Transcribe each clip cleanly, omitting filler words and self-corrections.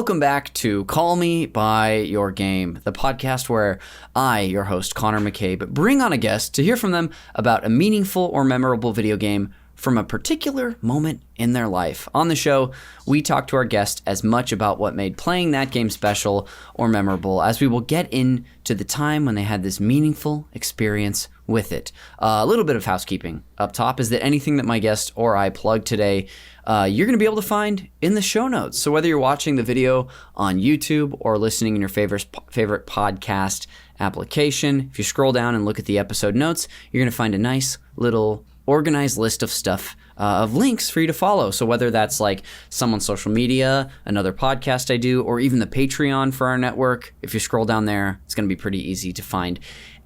Welcome back to Call Me By Your Game, the podcast where I, your host, Connor McCabe, bring on a guest to hear from them about a meaningful or memorable video game from a particular moment in their life. On the show, we talk to our guest as much about what made playing that game special or memorable as we will get into the time when they had this meaningful experience with it. A little bit of housekeeping up top is that anything that my guest or I plug today, you're going to be able to find in the show notes. So whether you're watching the video on YouTube or listening in your favorite podcast application, if you scroll down and look at the episode notes, you're going to find a nice little organized list of stuff, of links for you to follow. So whether that's like someone's social media, another podcast I do, or even the Patreon for our network, if you scroll down there, it's going to be pretty easy to find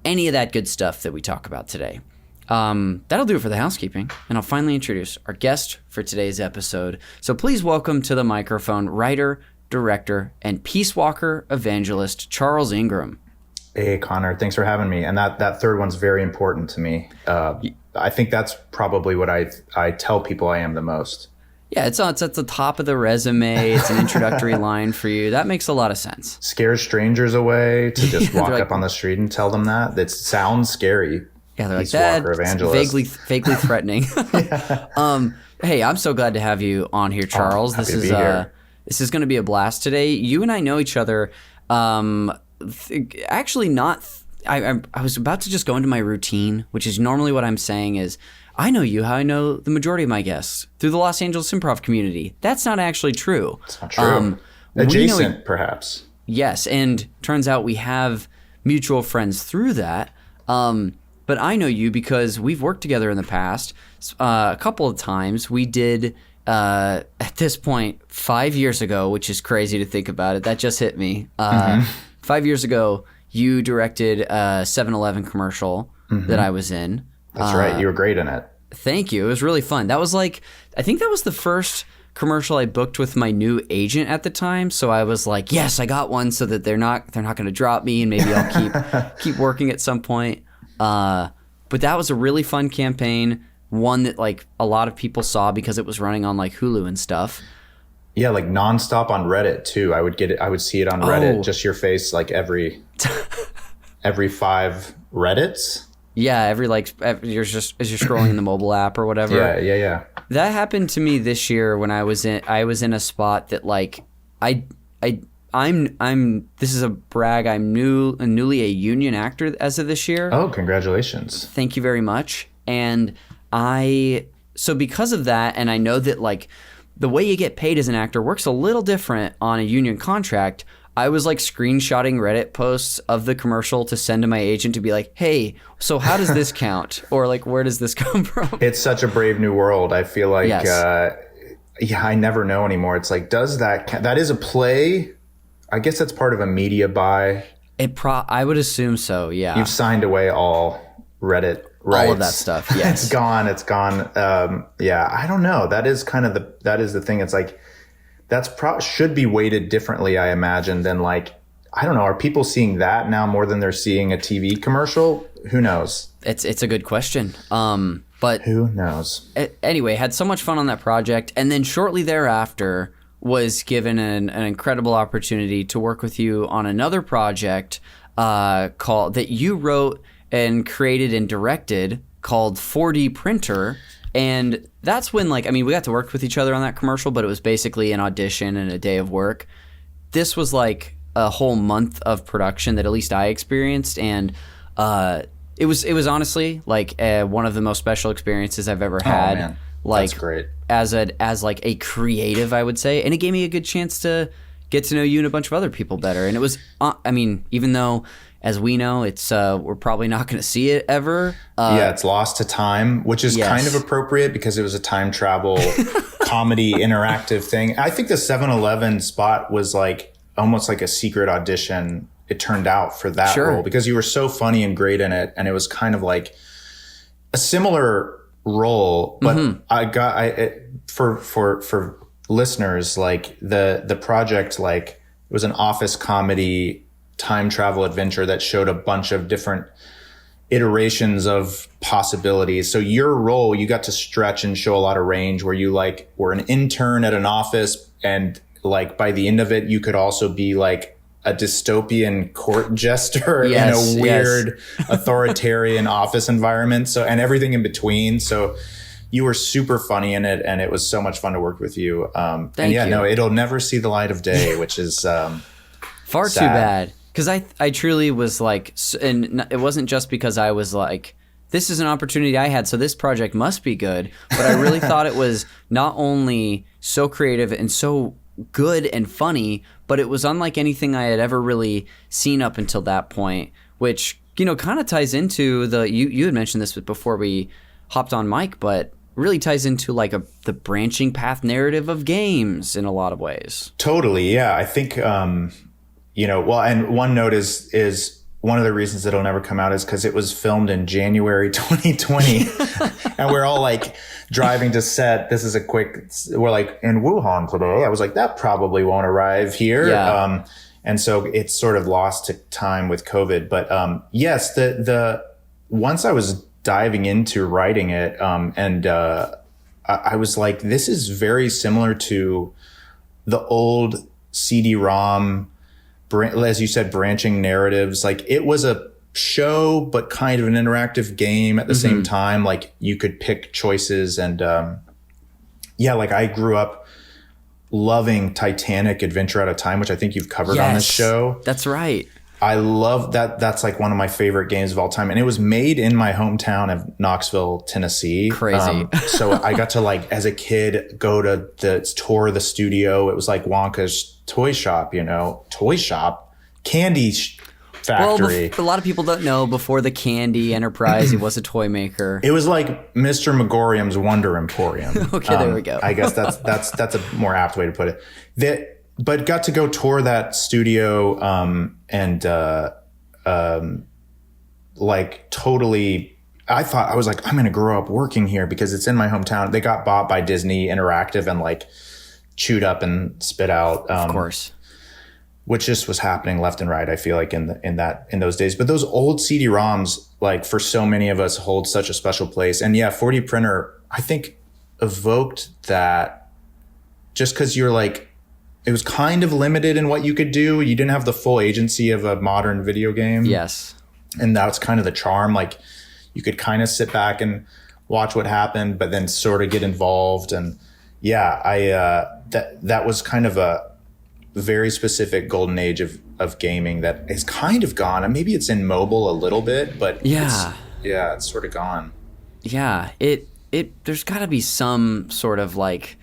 any of that good stuff that we talk about today. That'll do it for the housekeeping, and I'll finally introduce our guest for today's episode. So please welcome to the microphone writer, director, and Peacewalker evangelist, Charles Ingram. Hey, Connor, thanks for having me. And that third one's very important to me. I think that's probably what I tell people I am the most. Yeah, it's at the top of the resume. It's an introductory line for you. That makes a lot of sense. Scares strangers away to just walk up on the street and tell them that. That sounds scary. Yeah, they're like, that vaguely threatening. Hey, I'm so glad to have you on here, Charles. This is going to be a blast today. You and I know each other. Actually, not. I was about to just go into my routine, which is normally what I'm saying is, I know you how I know the majority of my guests, through the Los Angeles improv community. That's not actually true. It's not true. Adjacent, perhaps. Yes, and turns out we have mutual friends through that. But I know you because we've worked together in the past a couple of times. We did, at this point, 5 years ago, which is crazy to think about it. That just hit me. 5 years ago, you directed a 7-Eleven commercial that I was in. That's right. You were great in it. Thank you. It was really fun. That was I think that was the first commercial I booked with my new agent at the time. So I was like, yes, I got one so that they're not going to drop me and maybe I'll keep working at some point. But that was a really fun campaign. One that a lot of people saw because it was running on Hulu and stuff. Yeah, nonstop on Reddit too. I would see it on Reddit. Just your face every 5 Reddits. Yeah, as you're scrolling in the mobile app or whatever. Yeah. That happened to me this year when I was in a spot that I'm this is a brag. I'm newly a union actor as of this year. Oh, congratulations. Thank you very much. And so because of that, and I know that the way you get paid as an actor works a little different on a union contract. I was screenshotting Reddit posts of the commercial to send to my agent to be like, hey, so how does this count? Or where does this come from? It's such a brave new world. I feel like, yes. I never know anymore. It's does that is a play? I guess that's part of a media buy. I would assume so, yeah. You've signed away all Reddit rights. All of that stuff, yes. It's gone. Yeah, I don't know. That is the thing. It's should be weighted differently, I imagine, than I don't know. Are people seeing that now more than they're seeing a TV commercial? Who knows? It's a good question. But who knows? Anyway, had so much fun on that project, and then shortly thereafter was given an incredible opportunity to work with you on another project that you wrote and created and directed called 4D Printer. And that's when we got to work with each other on that commercial, but it was basically an audition and a day of work. This was a whole month of production that at least I experienced. And it was honestly one of the most special experiences I've ever had. Oh, man. That's great. As a creative, I would say. And it gave me a good chance to get to know you and a bunch of other people better. And it was, even though, as we know, it's we're probably not going to see it ever. It's lost to time, which is kind of appropriate because it was a time travel comedy interactive thing. I think the 7-Eleven spot was almost like a secret audition. It turned out for that role because you were so funny and great in it. And it was kind of a similar role, but for listeners, the project, it was an office comedy time travel adventure that showed a bunch of different iterations of possibilities. So your role, you got to stretch and show a lot of range where you were an intern at an office and like by the end of it, you could also be like a dystopian court jester in a weird authoritarian office environment. So, and everything in between. So you were super funny in it, and it was so much fun to work with you. Thank you. No, it'll never see the light of day, which is far sad. too bad. Because I truly was like, and it wasn't just because I was like, this is an opportunity I had, so this project must be good. But I really thought it was not only so creative and so good and funny, but it was unlike anything I had ever really seen up until that point, which, you know, kind of ties into you had mentioned this before we hopped on mic, but really ties into like the branching path narrative of games in a lot of ways. Totally. Yeah. I think, well, and one note is one of the reasons it'll never come out is because it was filmed in January 2020 and we're all like driving to set. We're like in Wuhan today. I was like, that probably won't arrive here. Yeah. And so it's sort of lost to time with COVID. But yes, once I was diving into writing it, I was like, this is very similar to the old CD-ROM, as you said, branching narratives. Like it was a show, but kind of an interactive game at the same time. Like you could pick choices, and like I grew up loving Titanic Adventure Out of Time, which I think you've covered on this show. That's right. I love that. That's like one of my favorite games of all time. And it was made in my hometown of Knoxville, Tennessee. Crazy. So I got to like, as a kid, go to tour the studio. It was like Wonka's toy shop, candy factory. Well, a lot of people don't know, before the candy enterprise, he was a toy maker. It was like Mr. Megorium's Wonder Emporium. Okay, there we go. I guess that's a more apt way to put it. But got to go tour that studio, like totally, I was like, I'm going to grow up working here because it's in my hometown. They got bought by Disney Interactive and like chewed up and spit out. Of course. Which just was happening left and right, I feel like in those days. But those old CD-ROMs, like for so many of us, hold such a special place. And yeah, 4D printer, I think evoked that just because you're like, it was kind of limited in what you could do. You didn't have the full agency of a modern video game. Yes. And that's kind of the charm. Like you could kind of sit back and watch what happened, but then sort of get involved. And yeah, that was kind of a very specific golden age of gaming that is kind of gone. And maybe it's in mobile a little bit, but it's sort of gone. Yeah. There's gotta be some sort of like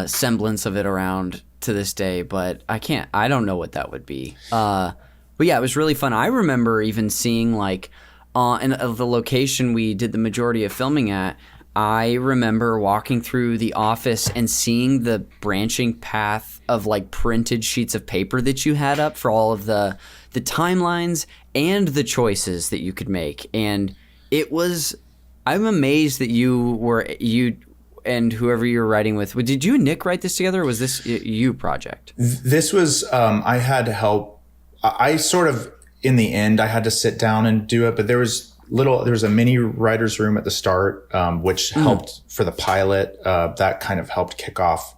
semblance of it around to this day, but I don't know what that would be. But yeah, it was really fun. I remember even seeing like in the location we did the majority of filming at, I remember walking through the office and seeing the branching path of like printed sheets of paper that you had up for all of the timelines and the choices that you could make. And I'm amazed that you and whoever you were writing with, did you and Nick write this together, or was this you project? This was, I had help. I sort of, in the end, I had to sit down and do it, but there was a mini writer's room at the start, which helped for the pilot. That kind of helped kick off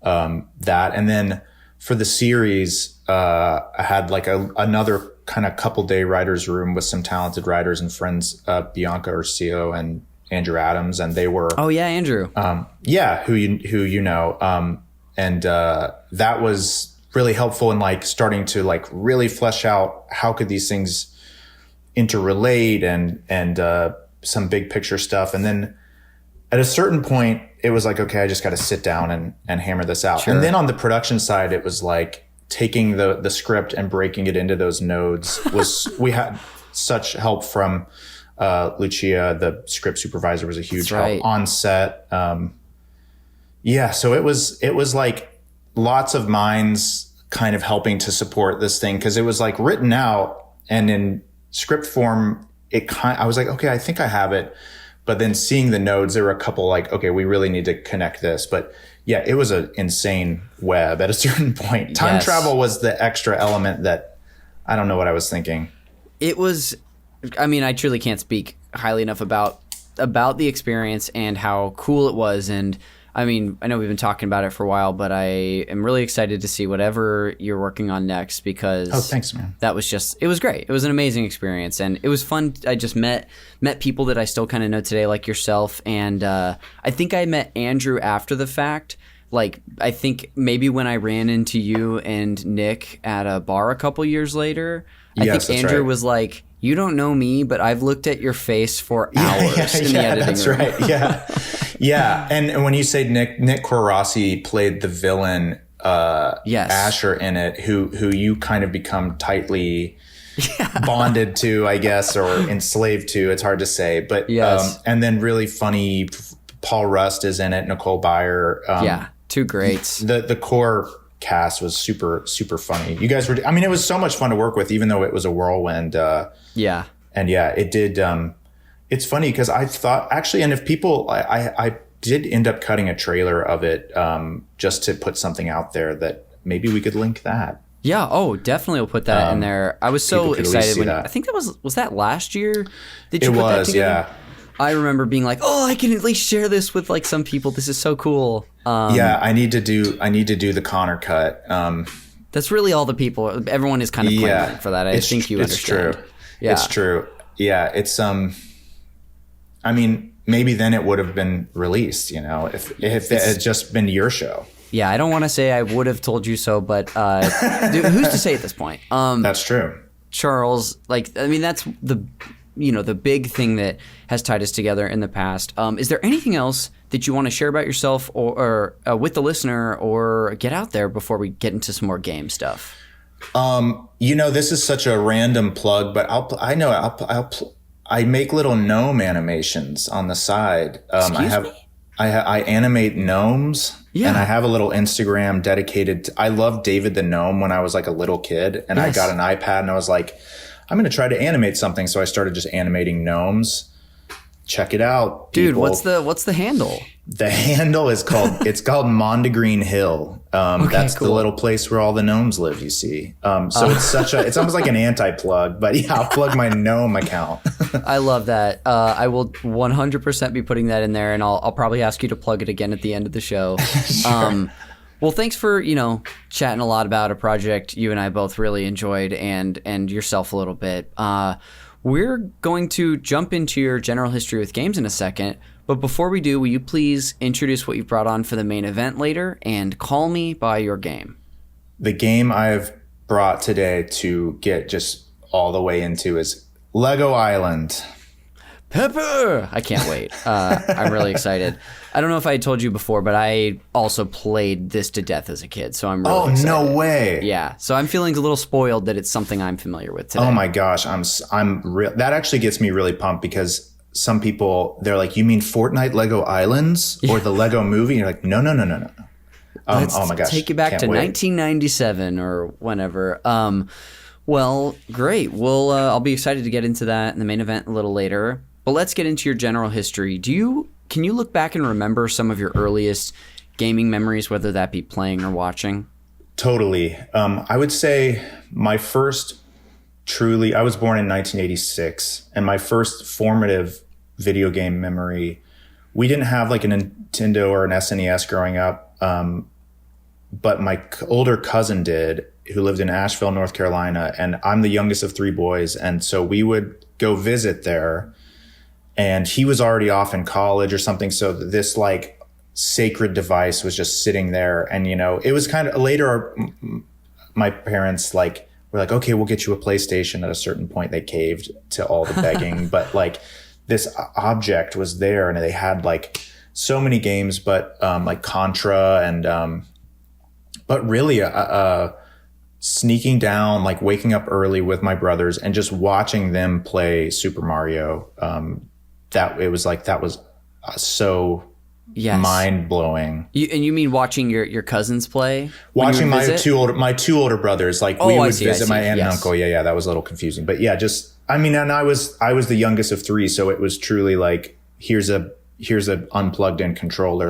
that. And then for the series, I had like another kind of couple day writer's room with some talented writers and friends, Bianca Urcio and Andrew Adams, and they were Andrew who you know, and that was really helpful in like starting to like really flesh out how could these things interrelate and some big picture stuff. And then at a certain point it was like, okay, I just got to sit down and hammer this out. Sure. And then on the production side, it was like taking the script and breaking it into those nodes we had such help from Lucia, the script supervisor, was a huge help on set. So it was like lots of minds kind of helping to support this thing, because it was like written out and in script form. I was like, okay, I think I have it. But then seeing the nodes, there were a couple like, okay, we really need to connect this. But yeah, it was an insane web at a certain point. Time travel was the extra element that I don't know what I was thinking. It was. I mean, I truly can't speak highly enough about the experience and how cool it was. And I mean, I know we've been talking about it for a while, but I am really excited to see whatever you're working on next because thanks, man. That was it was great. It was an amazing experience and it was fun. I just met people that I still kind of know today, like yourself. And I think I met Andrew after the fact. Like, I think maybe when I ran into you and Nick at a bar a couple years later, I think Andrew was like, you don't know me, but I've looked at your face for hours in the editing room. Right. Yeah. Yeah. And when you say Nick Quarasi played the villain, Asher in it, who you kind of become tightly bonded to, I guess, or enslaved to. It's hard to say, but, and then really funny, Paul Rust is in it, Nicole Byer. Two greats. The core cast was super, super funny. You guys were, I mean, it was so much fun to work with, even though it was a whirlwind. And it did. It's funny because I thought actually, and if people, I did end up cutting a trailer of it just to put something out there that maybe we could link that. Yeah. Oh, definitely. We'll put that in there. I was so excited when I think that was that last year. Did you put that together? Yeah. I remember being like, oh, I can at least share this with like some people. This is so cool. I need to do the Connor cut. That's really all the people. Everyone is kind of clamoring for that. I think you understand. It's true. Yeah. It's true. Yeah. It's I mean, maybe then it would have been released. You know, if it had just been your show. Yeah. I don't want to say I would have told you so, but dude, who's to say at this point? That's true. Charles, like, I mean, that's the big thing that has tied us together in the past. Is there anything else that you want to share about yourself or with the listener or get out there before we get into some more game stuff? This is such a random plug, but I make little gnome animations on the side. I animate gnomes. Yeah. And I have a little Instagram dedicated I loved David the Gnome when I was like a little kid and I got an iPad and I was like, I'm going to try to animate something. So I started just animating gnomes. Check it out, people. Dude, what's the handle? The handle is called Mondegreen Hill. That's cool. The little place where all the gnomes live, you see. So it's almost like an anti-plug, but yeah, I'll plug my gnome account. I love that. I will 100% be putting that in there and I'll probably ask you to plug it again at the end of the show. Sure. Well, thanks for, chatting a lot about a project you and I both really enjoyed and yourself a little bit. We're going to jump into your general history with games in a second, but before we do, will you please introduce what you've brought on for the main event later and call me by your game? The game I've brought today to get just all the way into is Lego Island. Pepper! I can't wait. I'm really excited. I don't know if I told you before, but I also played this to death as a kid, so I'm really excited. No way. Yeah, so I'm feeling a little spoiled that it's something I'm familiar with today. Oh my gosh, that actually gets me really pumped because some people, they're like, you mean Fortnite Lego Islands or the Lego movie? And you're like, no. Oh my gosh. Take you back to 1997 or whenever. Well, great. I'll be excited to get into that in the main event a little later. But let's get into your general history. Can you look back and remember some of your earliest gaming memories, whether that be playing or watching? Totally. I would say my first I was born in 1986, and my first formative video game memory, we didn't have like a Nintendo or an SNES growing up, but my older cousin did, who lived in Asheville, North Carolina, and I'm the youngest of three boys, and so we would go visit there. And he was already off in college or something. So this like sacred device was just sitting there. And, it was kind of later, my parents were like, okay, we'll get you a PlayStation. At a certain point, they caved to all the begging. But like this object was there and they had like so many games, but like Contra and, but really sneaking down, like waking up early with my brothers and just watching them play Super Mario. That was so mind blowing. You mean watching your cousins play? Watching my two older brothers, we would visit my aunt and uncle. Yeah, that was a little confusing, but yeah, and I was the youngest of three, so it was truly like here's a unplugged in controller,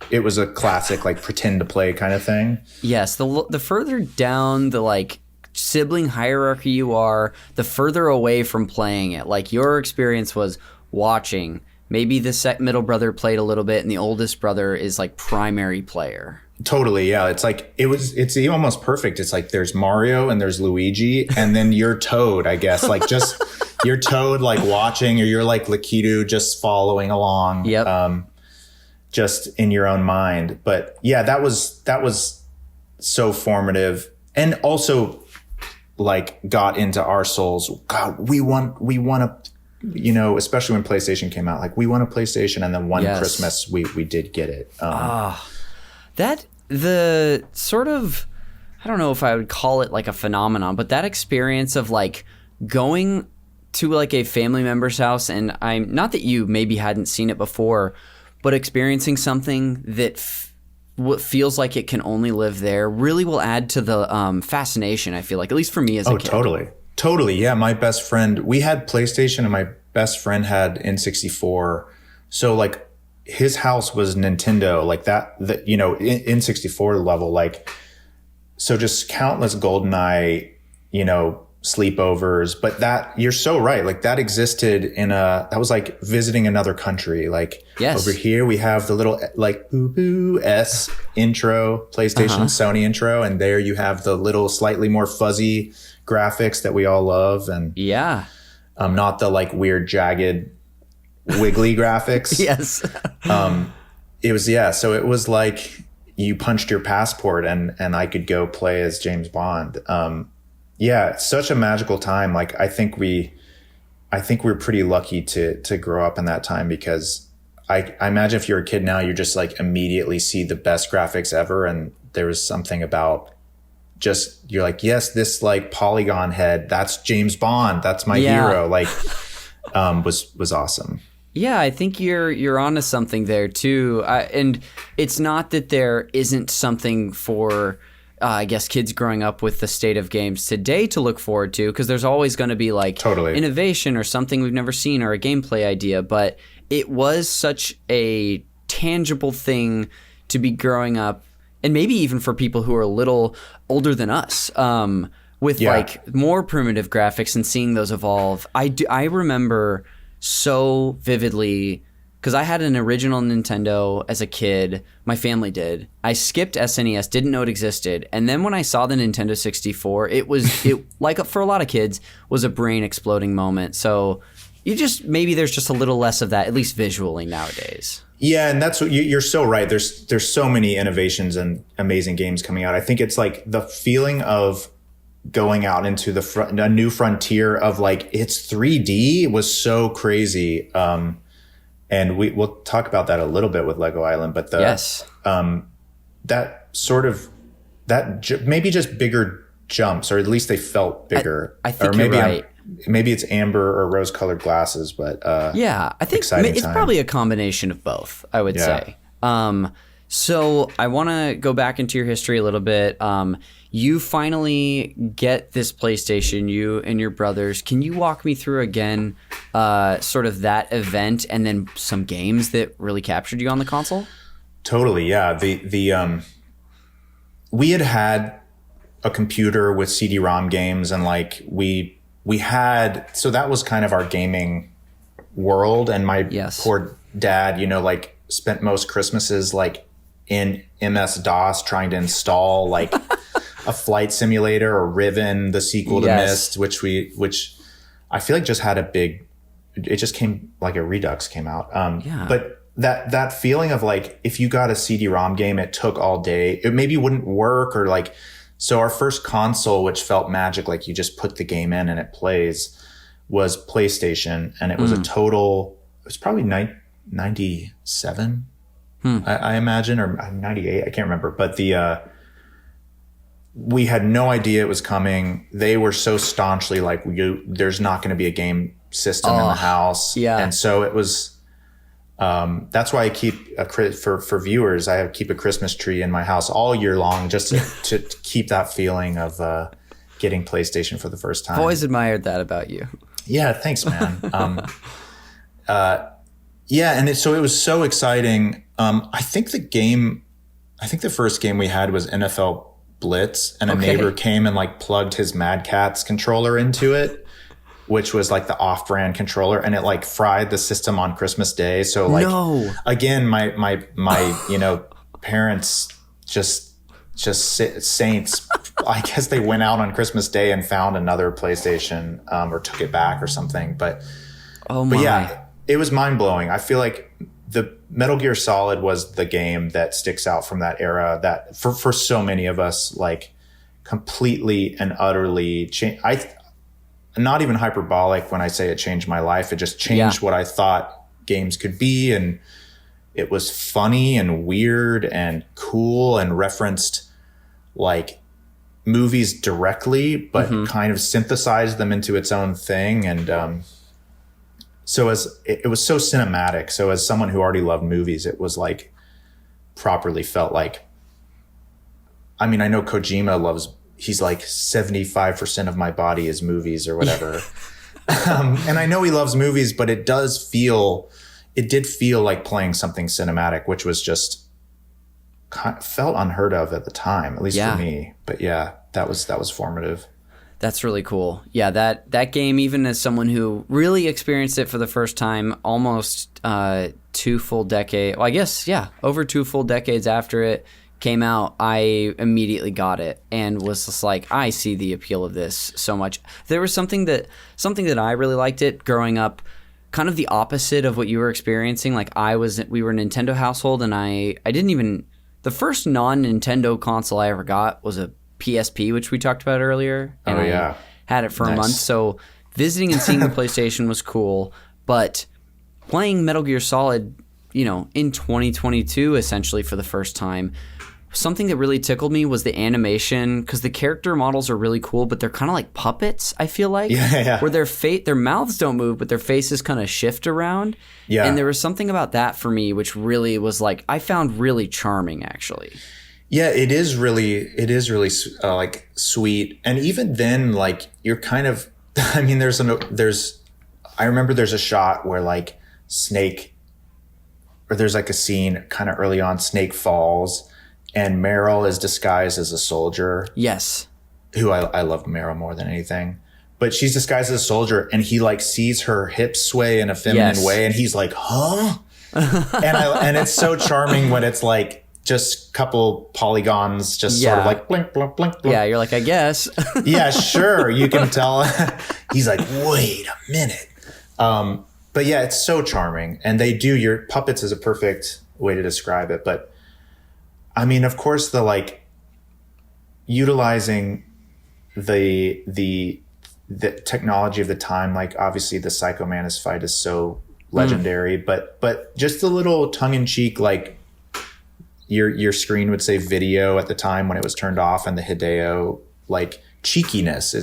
it was a classic pretend to play kind of thing. Yes, the further down the sibling hierarchy you are, the further away from playing it. Your experience was watching, maybe the middle brother played a little bit and the oldest brother is like primary player. Totally, yeah. It's like it's almost perfect. It's like there's Mario and there's Luigi, and then you're Toad, I guess. Like just you're Toad, like watching, or you're like Lakitu, just following along. Yep. Just in your own mind. But yeah, that was so formative, and also like got into our souls. God, we want to, especially when PlayStation came out. Like we want a PlayStation, and then one Christmas we did get it. That the sort of, I don't know if I would call it like a phenomenon, but that experience of like going to like a family member's house, and I'm not that you maybe hadn't seen it before, but experiencing something that what feels like it can only live there really will add to the fascination, I feel like, at least for me as a kid. Totally. Yeah, my best friend, we had PlayStation, and my best friend had N64. So like his house was Nintendo, like that N64 level, like, so just countless GoldenEye, sleepovers. But that, you're so right. Like that existed that was like visiting another country. Like over here we have the little like boo boo S intro, PlayStation, Sony intro. And there you have the little slightly more fuzzy graphics that we all love. And not the like weird jagged wiggly graphics. Yes. So it was like you punched your passport and I could go play as James Bond. Such a magical time. Like I think we're pretty lucky to grow up in that time, because I imagine if you're a kid now, you just like immediately see the best graphics ever, and there was something about just, you're like, yes, this like polygon head, that's James Bond, that's my hero. Like was awesome. Yeah, I think you're onto something there too. And it's not that there isn't something for I guess kids growing up with the state of games today to look forward to, because there's always going to be like innovation or something we've never seen or a gameplay idea. But it was such a tangible thing to be growing up, and maybe even for people who are a little older than us, with like more primitive graphics and seeing those evolve. I remember so vividly, because I had an original Nintendo as a kid. My family did. I skipped SNES, didn't know it existed. And then when I saw the Nintendo 64, it like for a lot of kids, was a brain exploding moment. So maybe there's just a little less of that, at least visually nowadays. Yeah, and that's what you're so right. There's so many innovations and amazing games coming out. I think it's like the feeling of going out into a new frontier of like, it's 3D was so crazy. And we'll talk about that a little bit with Lego Island, but that sort of maybe just bigger jumps, or at least they felt bigger. I think maybe you're right. Maybe it's amber or rose-colored glasses, but I think it's probably a combination of both, I would say. So I want to go back into your history a little bit. You finally get this PlayStation, you and your brothers. Can you walk me through again sort of that event and then some games that really captured you on the console? Totally, yeah. We had a computer with CD-ROM games, and like we had, so that was kind of our gaming world. And my poor dad, like spent most Christmases like in MS-DOS trying to install like a flight simulator, or Riven, the sequel to Myst, which I feel like just had it just came like a Redux came out. But that feeling of like, if you got a CD-ROM game, it took all day, it maybe wouldn't work, or like, so our first console, which felt magic, like you just put the game in and it plays, was PlayStation. And it was it was probably 97. I imagine, or 98, I can't remember. But we had no idea it was coming. They were so staunchly like, there's not going to be a game system in the house. Yeah. And so it was, that's why I keep for viewers, I keep a Christmas tree in my house all year long, just to keep that feeling of getting PlayStation for the first time. I've always admired that about you. Yeah, thanks, man. And so it was so exciting. I think the first game we had was NFL Blitz, and a neighbor came and like plugged his Mad Catz controller into it, which was like the off-brand controller, and it like fried the system on Christmas Day. So like, again, my parents just saints. I guess they went out on Christmas Day and found another PlayStation, or took it back or something. But yeah, it was mind blowing. I feel like the Metal Gear Solid was the game that sticks out from that era that for so many of us, like completely and utterly changed. I'm not even hyperbolic when I say it changed my life. It just changed what I thought games could be. And it was funny and weird and cool and referenced like movies directly, but kind of synthesized them into its own thing. And so it was so cinematic. So as someone who already loved movies, it was like properly felt like, I mean, I know Kojima he's like 75% of my body is movies or whatever. And I know he loves movies, but it did feel like playing something cinematic, which was just felt unheard of at the time, at least for me. But yeah, that was formative. That's really cool. Yeah, that game, even as someone who really experienced it for the first time almost 2 full decades, well, I guess, over 2 full decades after it came out, I immediately got it and was just like, I see the appeal of this so much. There was something that I really liked it growing up, kind of the opposite of what you were experiencing. Like we were a Nintendo household, and I didn't even, the first non-Nintendo console I ever got was a PSP, which we talked about earlier. And I had it for a month. So visiting and seeing the PlayStation was cool, but playing Metal Gear Solid, in 2022, essentially for the first time, something that really tickled me was the animation, because the character models are really cool, but they're kind of like puppets, I feel like. Where their mouths don't move, but their faces kind of shift around. Yeah. And there was something about that for me, which really was like, I found really charming, actually. Yeah, it is really like sweet. And even then, like, you're kind of, I mean, I remember there's a shot where like Snake, or there's like a scene kind of early on, Snake falls, and Meryl is disguised as a soldier. Yes. Who I love Meryl more than anything. But she's disguised as a soldier, and he like sees her hips sway in a feminine way, and he's like, huh? and it's so charming when it's like just a couple polygons just sort of like blink, blink, blink, blink. Yeah, you're like, I guess. Yeah, sure. You can tell. He's like, wait a minute. But yeah, it's so charming. And your puppets is a perfect way to describe it. But I mean, of course, the like utilizing the technology of the time, like obviously the Psycho Mantis fight is so legendary, but just a little tongue in cheek, like your screen would say video at the time when it was turned off, and the Hideo like cheekiness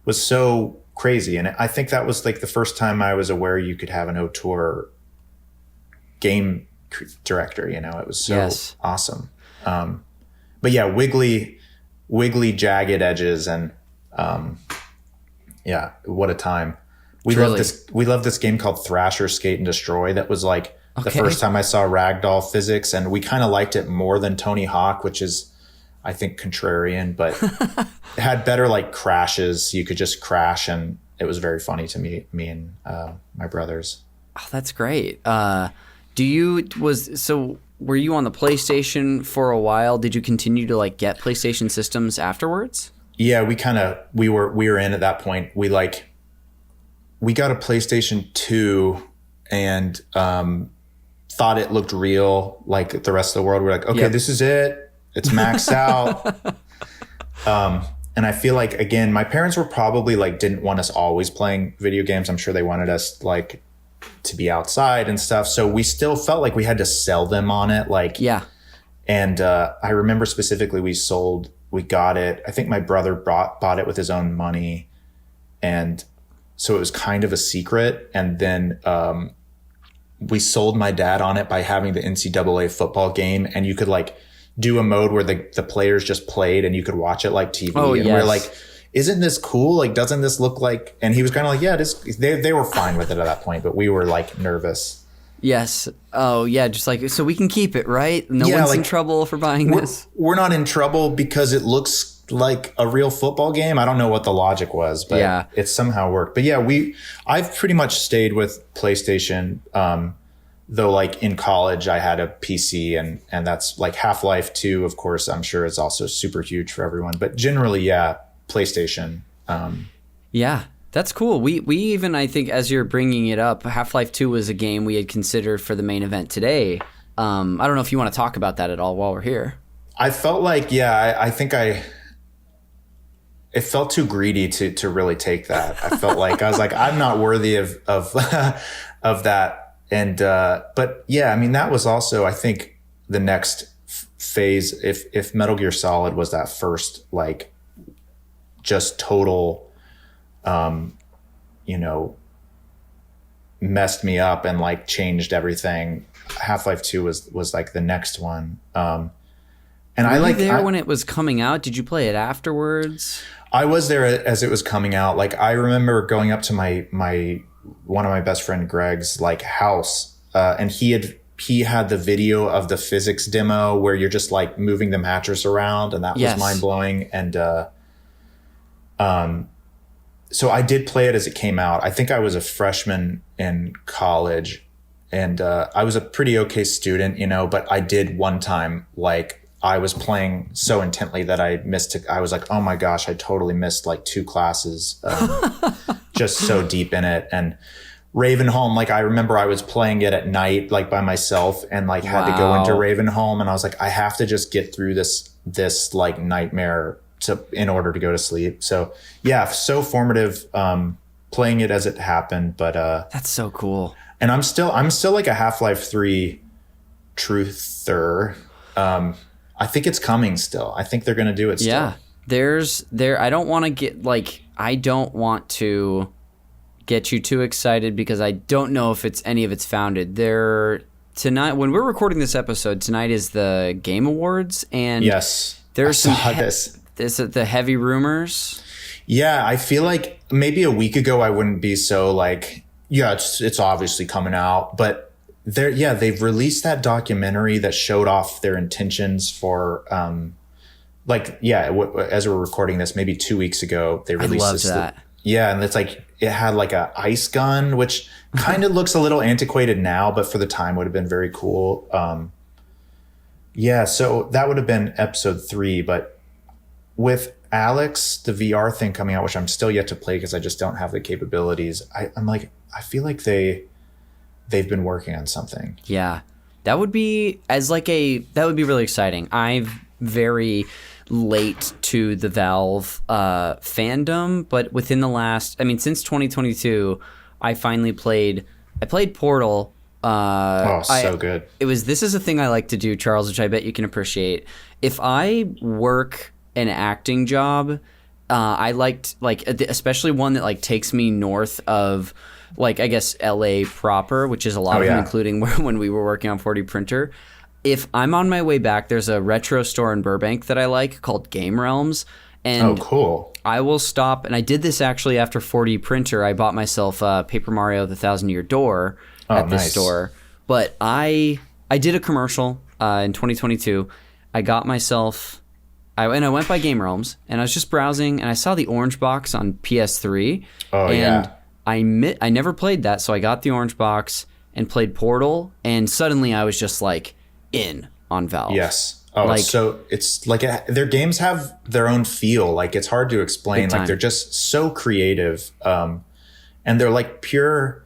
was so crazy. And I think that was like the first time I was aware you could have an auteur game director, it was so awesome. But yeah, wiggly jagged edges, and what a time. We love this game called Thrasher Skate and Destroy. That was like the first time I saw ragdoll physics, and we kind of liked it more than Tony Hawk, which is, I think, contrarian, but it had better like crashes. You could just crash, and it was very funny to me and my brothers. Oh, that's great. Were you on the PlayStation for a while? Did you continue to like get PlayStation systems afterwards? Yeah, we were in at that point. We got a PlayStation 2 and thought it looked real, like the rest of the world. We're like, okay, this is it. It's maxed out. And I feel like, again, my parents were probably like, didn't want us always playing video games. I'm sure they wanted us like to be outside and stuff. So we still felt like we had to sell them on it. Like, and I remember specifically we got it. I think my brother bought it with his own money. And so it was kind of a secret. And then we sold my dad on it by having the NCAA football game. And you could like do a mode where the players just played and you could watch it like TV. And we're like, isn't this cool? Like, doesn't this look like, and he was kind of like, yeah, they were fine with it at that point, but we were like nervous. Yes. Oh yeah. Just like, so we can keep it, right? No one's in trouble for buying this. We're not in trouble because it looks like a real football game. I don't know what the logic was, but it somehow worked. But yeah, I've pretty much stayed with PlayStation. Though like in college I had a PC and that's like Half-Life 2, of course, I'm sure is also super huge for everyone. But generally, yeah, PlayStation. Yeah, that's cool. We even, I think as you're bringing it up, Half-Life 2 was a game we had considered for the main event today. I don't know if you want to talk about that at all while we're here. I felt like, I think it felt too greedy to really take that. I felt like I was like, I'm not worthy of of that. And, but yeah, I mean, that was also, I think the next phase, if Metal Gear Solid was that first, like just total, messed me up and like changed everything. Half-Life 2 was like the next one. And Were you there when it was coming out? Did you play it afterwards? I was there as it was coming out. Like I remember going up to my one of my best friend Greg's like house, and he had the video of the physics demo where you're just like moving the mattress around, and that was mind blowing. And so I did play it as it came out. I think I was a freshman in college, and I was a pretty okay student, but I did one time, like I was playing so intently that I was like, oh my gosh, I totally missed like 2 classes, just so deep in it. And Ravenholm, like I remember I was playing it at night, like by myself, and like had to go into Ravenholm, and I was like, I have to just get through this like nightmare in order to go to sleep. So yeah, so formative, playing it as it happened. But that's so cool. And I'm still like a Half-Life 3 truther. I think it's coming still. I think they're going to do it still. Yeah. I don't want to get you too excited because I don't know if any of it's founded. Tonight, when we're recording this episode, tonight is the Game Awards, and yes, there's the heavy rumors. Yeah, I feel like maybe a week ago I wouldn't be so like, yeah, it's obviously coming out, but they've released that documentary that showed off their intentions for, as we're recording this, maybe 2 weeks ago, they released I loved that. And it's like, it had like a ice gun, which kind of looks a little antiquated now, but for the time would have been very cool. So that would have been episode 3, but with Alex, the VR thing coming out, which I'm still yet to play because I just don't have the capabilities. I'm like, I feel like they've been working on something. Yeah, that would be really exciting. I'm very late to the Valve fandom, but within the last, since 2022, I finally played Portal. So good. This is a thing I like to do, Charles, which I bet you can appreciate. If I work an acting job, I liked, especially one that takes me north of, I guess LA proper, which is a lot of them, including when we were working on 4D printer. If I'm on my way back, there's a retro store in Burbank that I like called Game Realms. And cool. I will stop, and I did this actually after 4D printer. I bought myself Paper Mario: The Thousand Year Door at this store. But I did a commercial in 2022. I got myself, I went by Game Realms, and I was just browsing, and I saw the orange box on PS3. I never played that, so I got the orange box and played Portal, and suddenly I was just in on Valve. Yes. So it's like their games have their own feel. Like it's hard to explain. Like they're just so creative, and they're pure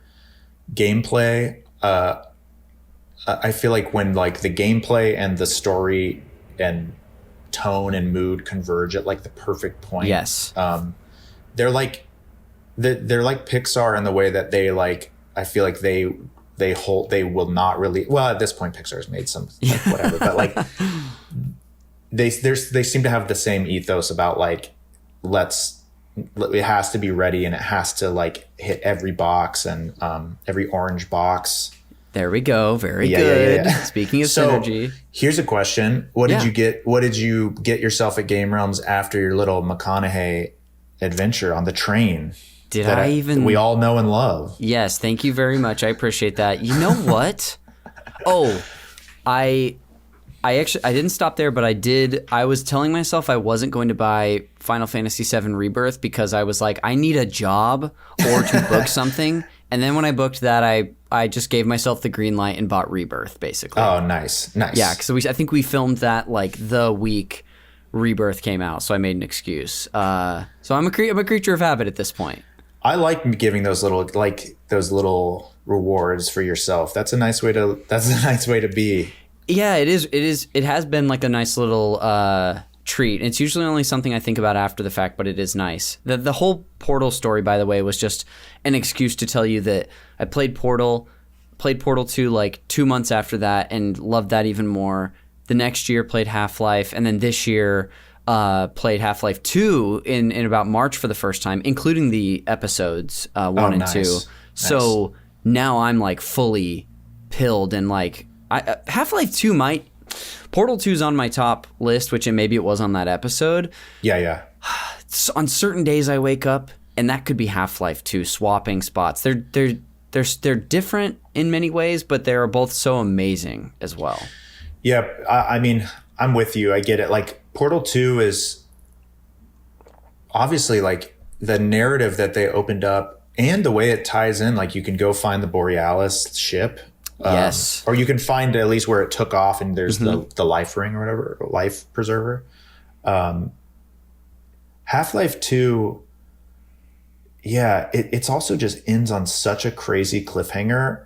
gameplay. I feel like when the gameplay and the story and tone and mood converge at the perfect point. Yes. They're like Pixar in the way that they I feel like they will not really, well, at this point Pixar's made some whatever, but they seem to have the same ethos about it has to be ready and it has to hit every box and every orange box. There we go. Very good. Yeah. Speaking of synergy. Here's a question. What did you get yourself at Game Realms after your little McConaughey adventure on the train? We all know and love. Yes, thank you very much. I appreciate that. You know what? I didn't stop there, but I was telling myself I wasn't going to buy Final Fantasy VII Rebirth because I was like, I need a job or to book something. And then when I booked that, I just gave myself the green light and bought Rebirth, basically. Oh, nice. Yeah, because I think we filmed that like the week Rebirth came out, so I made an excuse. So I'm a creature of habit at this point. I like giving those little rewards for yourself. That's a nice way to be. Yeah, it is. It has been like a nice little treat. It's usually only something I think about after the fact, but it is nice. The whole Portal story, by the way, was just an excuse to tell you that I played Portal 2 like 2 months after that and loved that even more. The next year played Half-Life, and then this year played Half-Life 2 in about March for the first time, including the episodes 1 and 2. So now I'm like fully pilled and like Half-Life 2 Portal 2's on my top list, which maybe it was on that episode. Yeah. On certain days I wake up and that could be Half-Life 2 swapping spots. They're different in many ways, but they are both so amazing as well. Yeah, I mean, I'm with you. I get it. Like Portal 2 is obviously like the narrative that they opened up and the way it ties in. Like you can go find the Borealis ship. Yes. Or you can find at least where it took off and there's the life ring or whatever, life preserver. Half-Life 2, yeah, it's also just ends on such a crazy cliffhanger.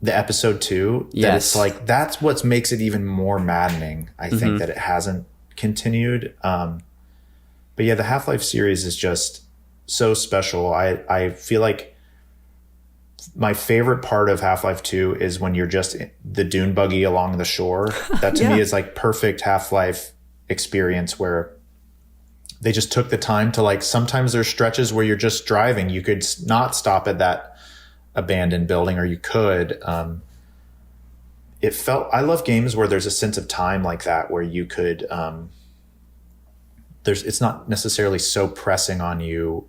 The episode 2, that it's like, that's what makes it even more maddening. I think that it hasn't continued. But yeah, the Half-Life series is just so special. I feel like my favorite part of Half-Life 2 is when you're just the dune buggy along the shore. That to me is like perfect Half-Life experience where they just took the time to like, sometimes there's stretches where you're just driving. You could not stop at that abandoned building, or you could. I love games where there's a sense of time like that, where you could, it's not necessarily so pressing on you.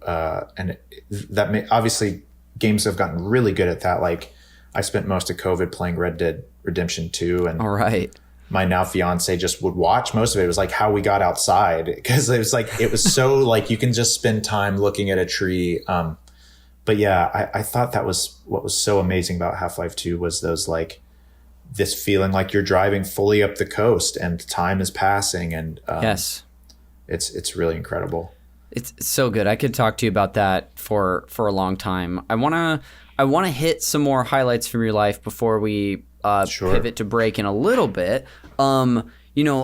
Obviously games have gotten really good at that. Like I spent most of COVID playing Red Dead Redemption 2 and all right. My now fiance just would watch most of it. It was like how we got outside, because it was so like you can just spend time looking at a tree. But yeah, I thought that was what was so amazing about Half-Life 2 was those like this feeling like you're driving fully up the coast and time is passing, and yes, it's really incredible. It's so good. I could talk to you about that for a long time. I wanna hit some more highlights from your life before we pivot to break in a little bit.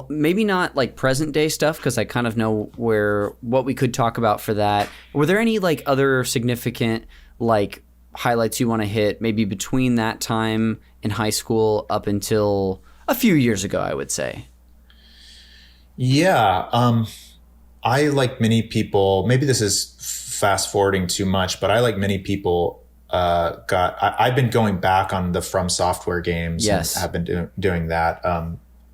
Maybe not like present day stuff, because I kind of know what we could talk about for that. Were there any like other significant like highlights you want to hit, maybe between that time in high school up until a few years ago, I would say? Yeah. I, like many people, maybe this is fast forwarding too much, but I, like many people, I've been going back on the From Software games. Yes. And have been doing that.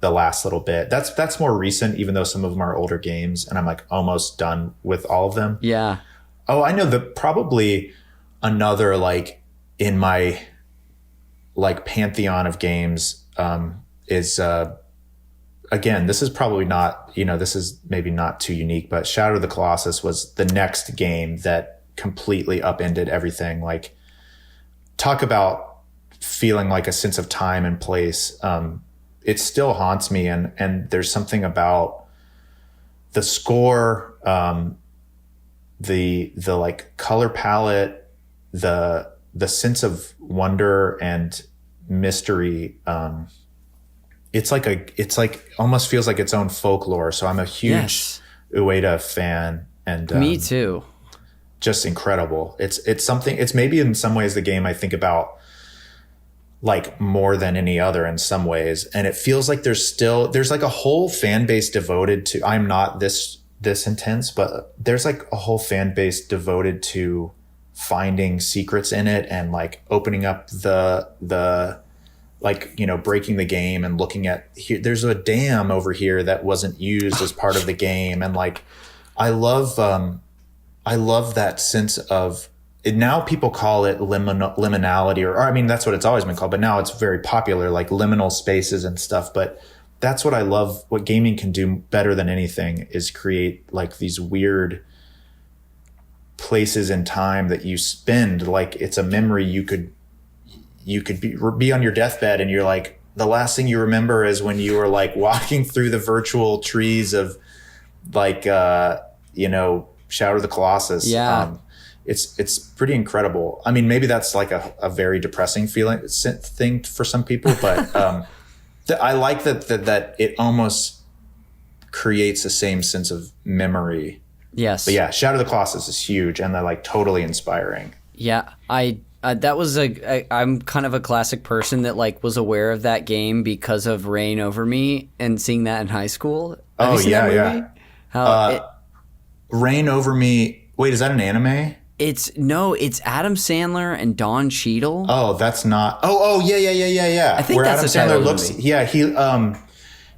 The last little bit. That's more recent, even though some of them are older games, and I'm like almost done with all of them. Yeah. Oh, I know probably another like in my like pantheon of games is again, this is probably not, this is maybe not too unique, but Shadow of the Colossus was the next game that completely upended everything. Like talk about feeling like a sense of time and place. It still haunts me, and there's something about the score, the like color palette, the sense of wonder and mystery. It's like almost feels like its own folklore. So I'm a huge Ueda fan, and me too. Just incredible. It's something. It's maybe in some ways the game I think about like more than any other in some ways. And it feels like there's like a whole fan base devoted to, I'm not this intense, but there's like a whole fan base devoted to finding secrets in it and like opening up the like, breaking the game and looking at here, there's a dam over here that wasn't used as part of the game. And like, I love that sense of, now people call it liminality, or I mean, that's what it's always been called, but now it's very popular, like liminal spaces and stuff. But that's what I love. What gaming can do better than anything is create like these weird places in time that you spend, like it's a memory. You could be on your deathbed and you're like, the last thing you remember is when you were like walking through the virtual trees of like, Shadow of the Colossus. Yeah. It's pretty incredible. I mean, maybe that's like a very depressing thing for some people, but I like that it almost creates the same sense of memory. Yes. But yeah, Shadow of the Colossus is huge and they're like totally inspiring. Yeah, that was I'm kind of a classic person that like was aware of that game because of Reign Over Me and seeing that in high school. Have you seen that movie? Reign Over Me. Wait, is that an anime? It's Adam Sandler and Don Cheadle. Oh, that's not. Oh, yeah. I think where that's Adam the Sandler looks. Movie.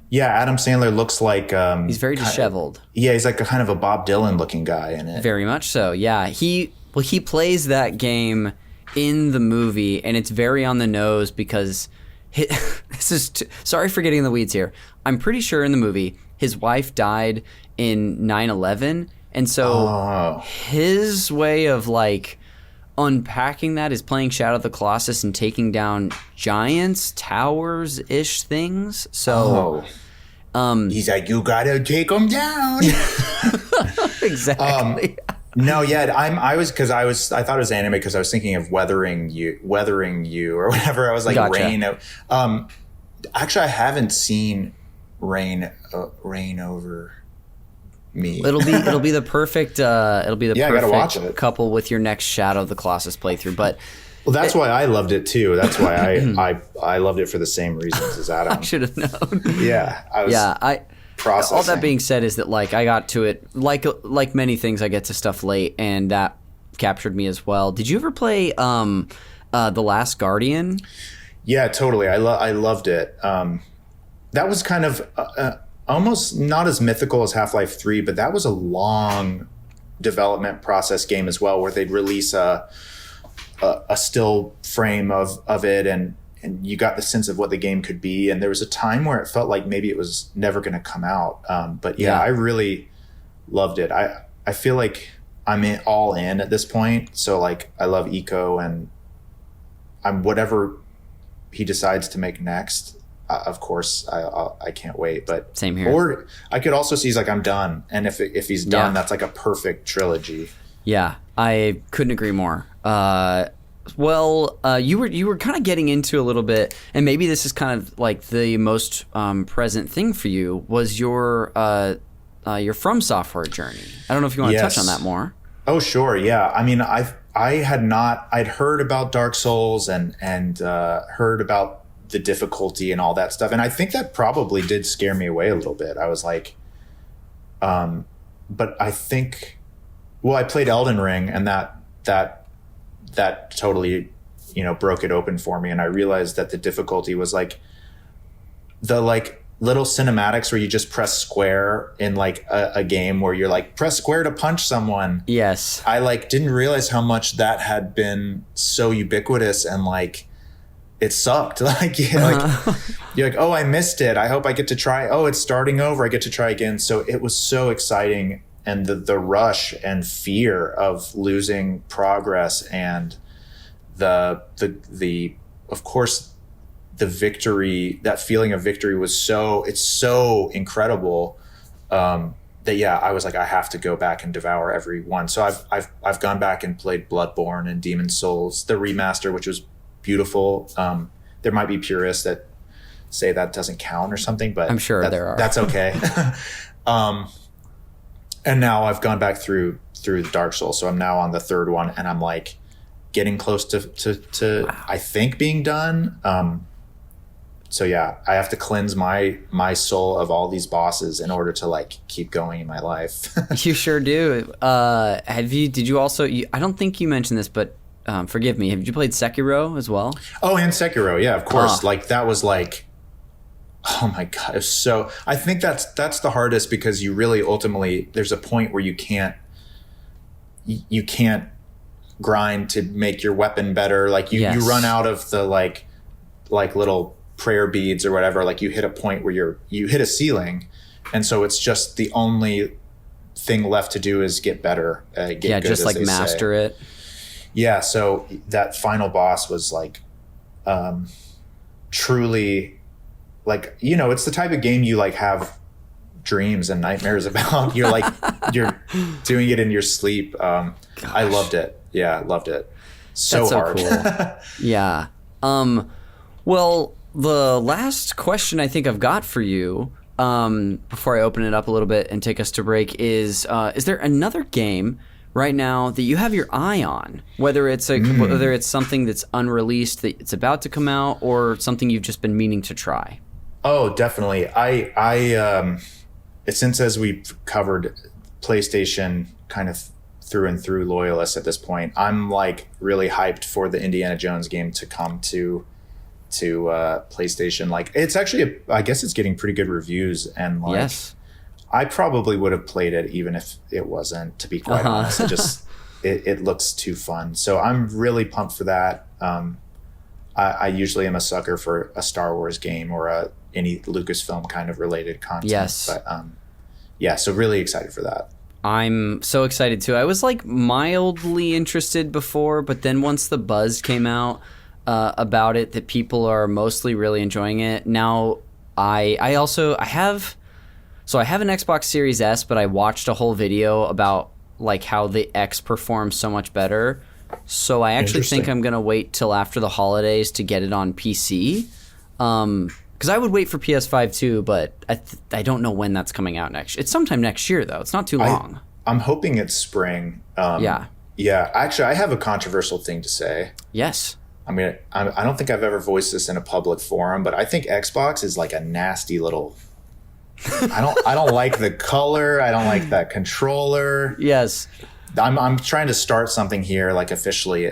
Yeah, Adam Sandler looks like he's very disheveled. He's like a kind of a Bob Dylan looking guy in it. Very much so. Yeah, he plays that game in the movie, and it's very on the nose because sorry for getting in the weeds here. I'm pretty sure in the movie his wife died in 9/11, and so his way of like unpacking that is playing Shadow of the Colossus and taking down giants, towers-ish things. So he's like, you gotta take them down. Exactly. No, yeah, I thought it was anime because I was thinking of Weathering You or whatever. I was like, gotcha. Rain. Actually, I haven't seen Rain Over Me. It'll be the perfect gotta watch it. couple with your next Shadow of the Colossus playthrough. But well, that's why I loved it too. That's why I loved it for the same reasons as Adam. I should have known. Yeah, processing. All that being said is that like I got to it like many things, I get to stuff late, and that captured me as well. Did you ever play The Last Guardian? Yeah, totally. I loved it. That was kind of almost not as mythical as Half-Life 3, but that was a long development process game as well, where they'd release a still frame of it, and you got the sense of what the game could be. And there was a time where it felt like maybe it was never going to come out. But yeah, I really loved it. I feel like I'm all in at this point. So like I love Eco, and I'm whatever he decides to make next. Of course, I can't wait. But same here. Or I could also see he's like, I'm done. And if he's done, that's like a perfect trilogy. Yeah, I couldn't agree more. You were kind of getting into a little bit, and maybe this is kind of like the most present thing for you was your From Software journey. I don't know if you want to touch on that more. Oh, sure. Yeah. I mean, I'd heard about Dark Souls and heard about the difficulty and all that stuff. And I think that probably did scare me away a little bit. I was like, but I think, I played Elden Ring, and that totally, broke it open for me. And I realized that the difficulty was like the little cinematics where you just press square in like a game where you're like, press square to punch someone. Yes. I didn't realize how much that had been so ubiquitous, and it sucked. You're like, oh, I missed it. I hope I get to try. Oh, it's starting over. I get to try again. So it was so exciting. And the rush and fear of losing progress, and the of course the victory, that feeling of victory was it's so incredible that I was like, I have to go back and devour every one. So I've gone back and played Bloodborne and Demon's Souls, the remaster, which was beautiful. There might be purists that say that doesn't count or something, but I'm sure there are. That's okay. And now I've gone back through Dark Souls, so I'm now on the third one, and I'm like getting close to I think being done. So yeah, I have to cleanse my soul of all these bosses in order to keep going in my life. You sure do. Did you also? I don't think you mentioned this, but forgive me. Have you played Sekiro as well? Oh, and Sekiro, yeah, of course. That was oh my God. So I think that's the hardest, because you really ultimately, there's a point where you can't grind to make your weapon better. You run out of the little prayer beads or whatever, like you hit a point where you hit a ceiling, and so it's just the only thing left to do is get better, get good, just like master it. Yeah, so that final boss was like truly, like, you know, it's the type of game you like have dreams and nightmares about. You're like you're doing it in your sleep. I loved it. Yeah, loved it. So hard. Cool. Yeah. Well, the last question I think I've got for you, before I open it up a little bit and take us to break, is there another game right now that you have your eye on, whether it's something that's unreleased that it's about to come out, or something you've just been meaning to try? Oh, definitely. I since, as we've covered, PlayStation kind of through and through loyalist at this point, I'm like really hyped for the Indiana Jones game to come to PlayStation. Like, it's actually I guess it's getting pretty good reviews, and like, yes, I probably would have played it even if it wasn't, to be quite honest. It looks too fun. So I'm really pumped for that. I usually am a sucker for a Star Wars game or any Lucasfilm kind of related content. Yes. But yeah, so really excited for that. I'm so excited too. I was like mildly interested before, but then once the buzz came out about it, that people are mostly really enjoying it. Now I have an Xbox Series S, but I watched a whole video about like how the X performs so much better. So I actually think I'm going to wait till after the holidays to get it on PC. Because I would wait for PS5 too, but I don't know when that's coming out next. It's sometime next year though. It's not too long. I'm hoping it's spring. Yeah. Actually, I have a controversial thing to say. Yes. I mean, I don't think I've ever voiced this in a public forum, but I think Xbox is like a nasty little. I don't like the color. I don't like that controller. Yes. I'm trying to start something here, like officially.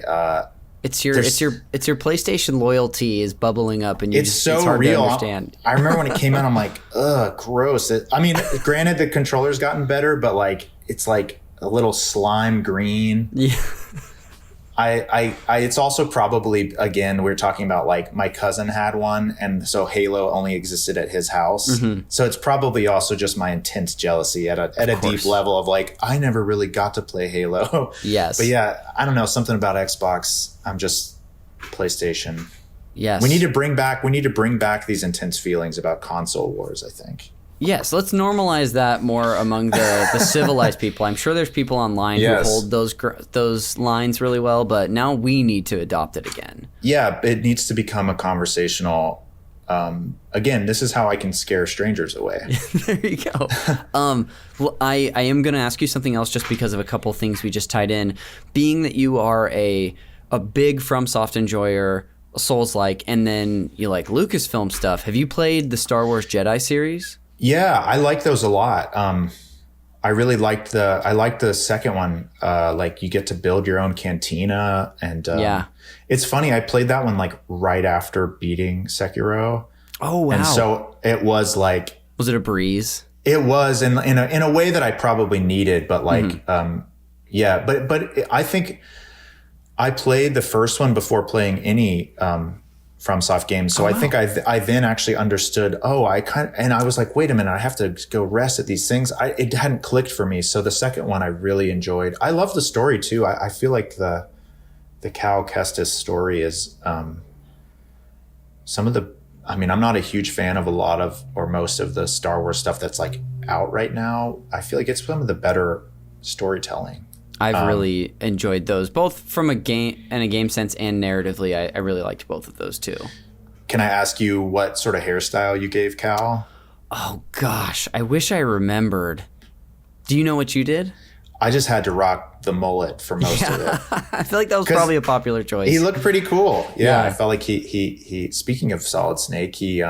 It's your PlayStation loyalty is bubbling up, and it's hard real to understand. I remember when it came out, I'm like, ugh, gross. I mean, granted, the controller's gotten better, but like it's like a little slime green. Yeah. It's also probably, again, we're talking about like my cousin had one, and so Halo only existed at his house. Mm-hmm. So it's probably also just my intense jealousy at a deep level of like, I never really got to play Halo. Yes. But yeah, I don't know, something about Xbox. I'm just PlayStation. Yes. We need to bring back these intense feelings about console wars, I think. Yes, let's normalize that more among the civilized people. I'm sure there's people online who hold those lines really well, but now we need to adopt it again. Yeah, it needs to become a conversational. Again, this is how I can scare strangers away. There you go. Well, I am going to ask you something else just because of a couple things we just tied in. Being that you are a big FromSoft enjoyer, Souls-like, and then you like Lucasfilm stuff, have you played the Star Wars Jedi series? Yeah, I like those a lot. I really liked the second one. Like you get to build your own cantina, and it's funny. I played that one like right after beating Sekiro. Oh wow! And so it was like, was it a breeze? It was in a way that I probably needed, but like, But I think I played the first one before playing any FromSoft games. So I think I then actually understood, and I was like, wait a minute, I have to go rest at these things. It hadn't clicked for me. So the second one I really enjoyed. I love the story too. I feel like the Cal Kestis story is some of the, I mean, I'm not a huge fan of a lot of, or most of the Star Wars stuff that's like out right now. I feel like it's some of the better storytelling. I've really enjoyed those, both from a game sense and narratively. I really liked both of those too. Can I ask you what sort of hairstyle you gave Cal? Oh gosh, I wish I remembered. Do you know what you did? I just had to rock the mullet for most of it. I feel like that was probably a popular choice. He looked pretty cool. Yeah. I felt like he speaking of Solid Snake, he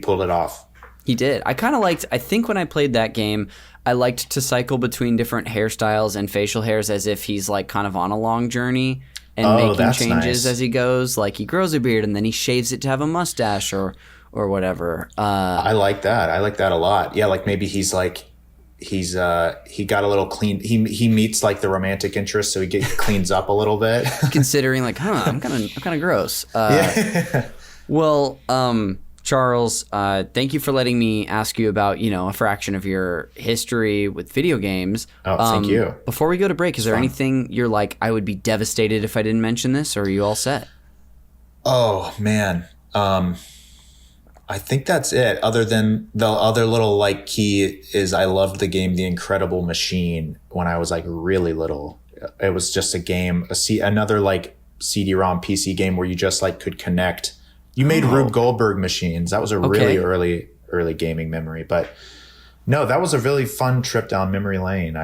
pulled it off. He did. I kind of liked, I think when I played that game, I liked to cycle between different hairstyles and facial hairs as if he's like kind of on a long journey and making changes as he goes. Like he grows a beard and then he shaves it to have a mustache or whatever. I like that. I like that a lot. Yeah, like maybe he got a little clean. He meets like the romantic interest, so cleans up a little bit. Considering like, I'm kind of gross. Well, Charles, thank you for letting me ask you about, a fraction of your history with video games. Oh, thank you. Before we go to break, is there anything you're like, I would be devastated if I didn't mention this, or are you all set? Oh, man. I think that's it. Other than the other little key is I loved the game The Incredible Machine when I was really little. It was just a game, another CD-ROM PC game where you just could connect. You made Rube Goldberg machines. That was a really early gaming memory. But no, that was a really fun trip down memory lane.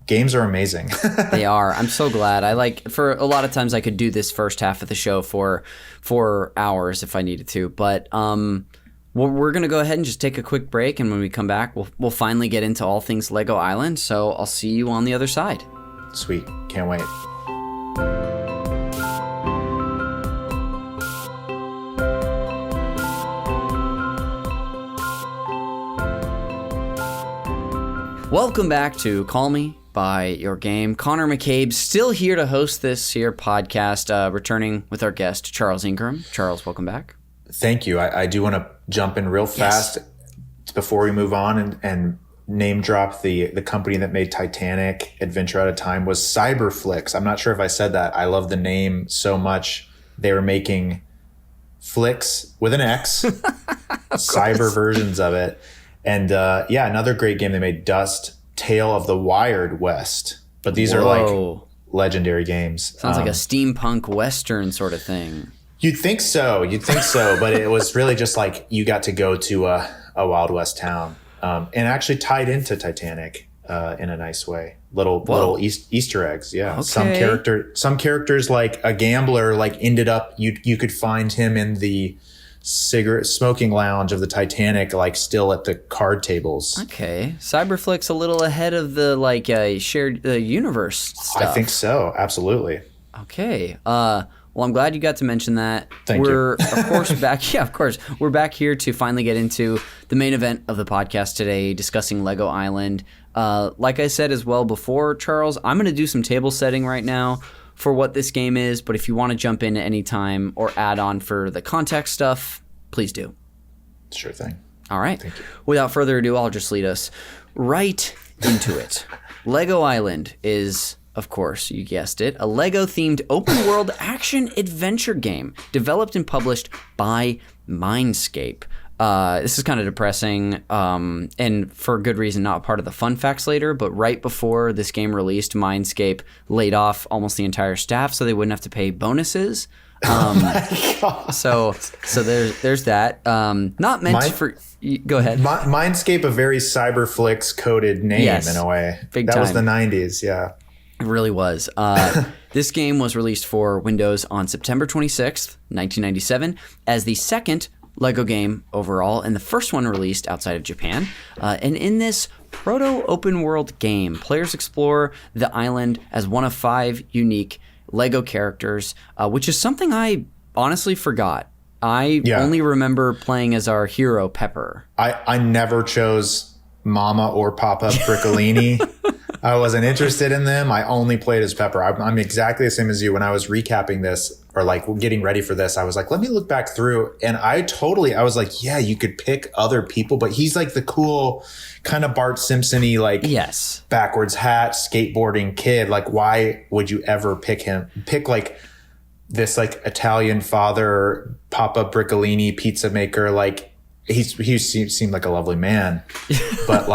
Games are amazing. They are. I'm so glad. For a lot of times I could do this first half of the show for 4 hours if I needed to. But we're going to go ahead and just take a quick break. And when we come back, we'll finally get into all things Lego Island. So I'll see you on the other side. Sweet. Can't wait. Welcome back to Call Me by Your Game. Connor McCabe still here to host this here podcast, returning with our guest, Charles Ingram. Charles, welcome back. Thank you. I do want to jump in real fast before we move on and name drop the company that made Titanic, Adventure Out of Time, was Cyberflix. I'm not sure if I said that. I love the name so much. They were making flicks with an X, cyber versions of it. And another great game they made, Dust, Tale of the Wired West. But these are legendary games. Sounds like a steampunk western sort of thing. You'd think so, but it was really just you got to go to a Wild West town, and actually tied into Titanic in a nice way. Little Easter eggs, yeah. Okay. Some characters like a gambler ended up you could find him in the cigarette smoking lounge of the Titanic, still at the card tables. Okay, Cyberflix a little ahead of the shared universe stuff. I think so, absolutely. Okay, well, I'm glad you got to mention that. Thank you. We're of course back. Yeah, of course, we're back here to finally get into the main event of the podcast today, discussing Lego Island. Like I said as well before, Charles, I'm going to do some table setting right now for what this game is, but if you want to jump in at any time or add on for the context stuff, please do. Sure thing. All right. Thank you. Without further ado, I'll just lead us right into it. Lego Island is, of course, you guessed it, a Lego-themed open-world action-adventure game developed and published by Mindscape. This is kind of depressing, and for good reason, not part of the fun facts later, but right before this game released, Mindscape laid off almost the entire staff so they wouldn't have to pay bonuses. Oh my God. So there's that. Not meant for... Go ahead. Mindscape, a very Cyberflix coded name in a way. That was the 90s, yeah. It really was. This game was released for Windows on September 26th, 1997, as the second Lego game overall, and the first one released outside of Japan. And in this proto-open world game, players explore the island as one of 5 unique Lego characters, which is something I honestly forgot. I only remember playing as our hero, Pepper. I never chose Mama or Papa Briccolini. I wasn't interested in them. I only played as Pepper. I'm exactly the same as you. When I was recapping this or getting ready for this, I was like, let me look back through. And I was like, yeah, you could pick other people, but he's the cool kind of Bart Simpson-y, backwards hat, skateboarding kid. Why would you ever pick him? Pick this Italian father, Papa Briccolini, pizza maker. He seemed like a lovely man, but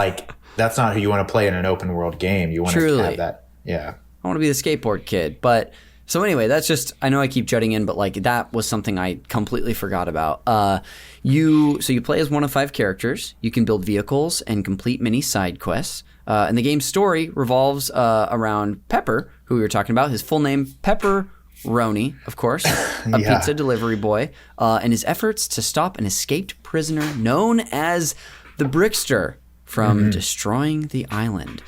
that's not who you want to play in an open world game. You want to have that. Yeah. I want to be the skateboard kid. But so anyway, that's just, I know I keep jutting in, but that was something I completely forgot about. You play as one of 5 characters. You can build vehicles and complete mini side quests. And the game's story revolves around Pepper, who we were talking about. His full name, Pepperoni, of course, a pizza delivery boy, and his efforts to stop an escaped prisoner known as the Brickster from destroying the island.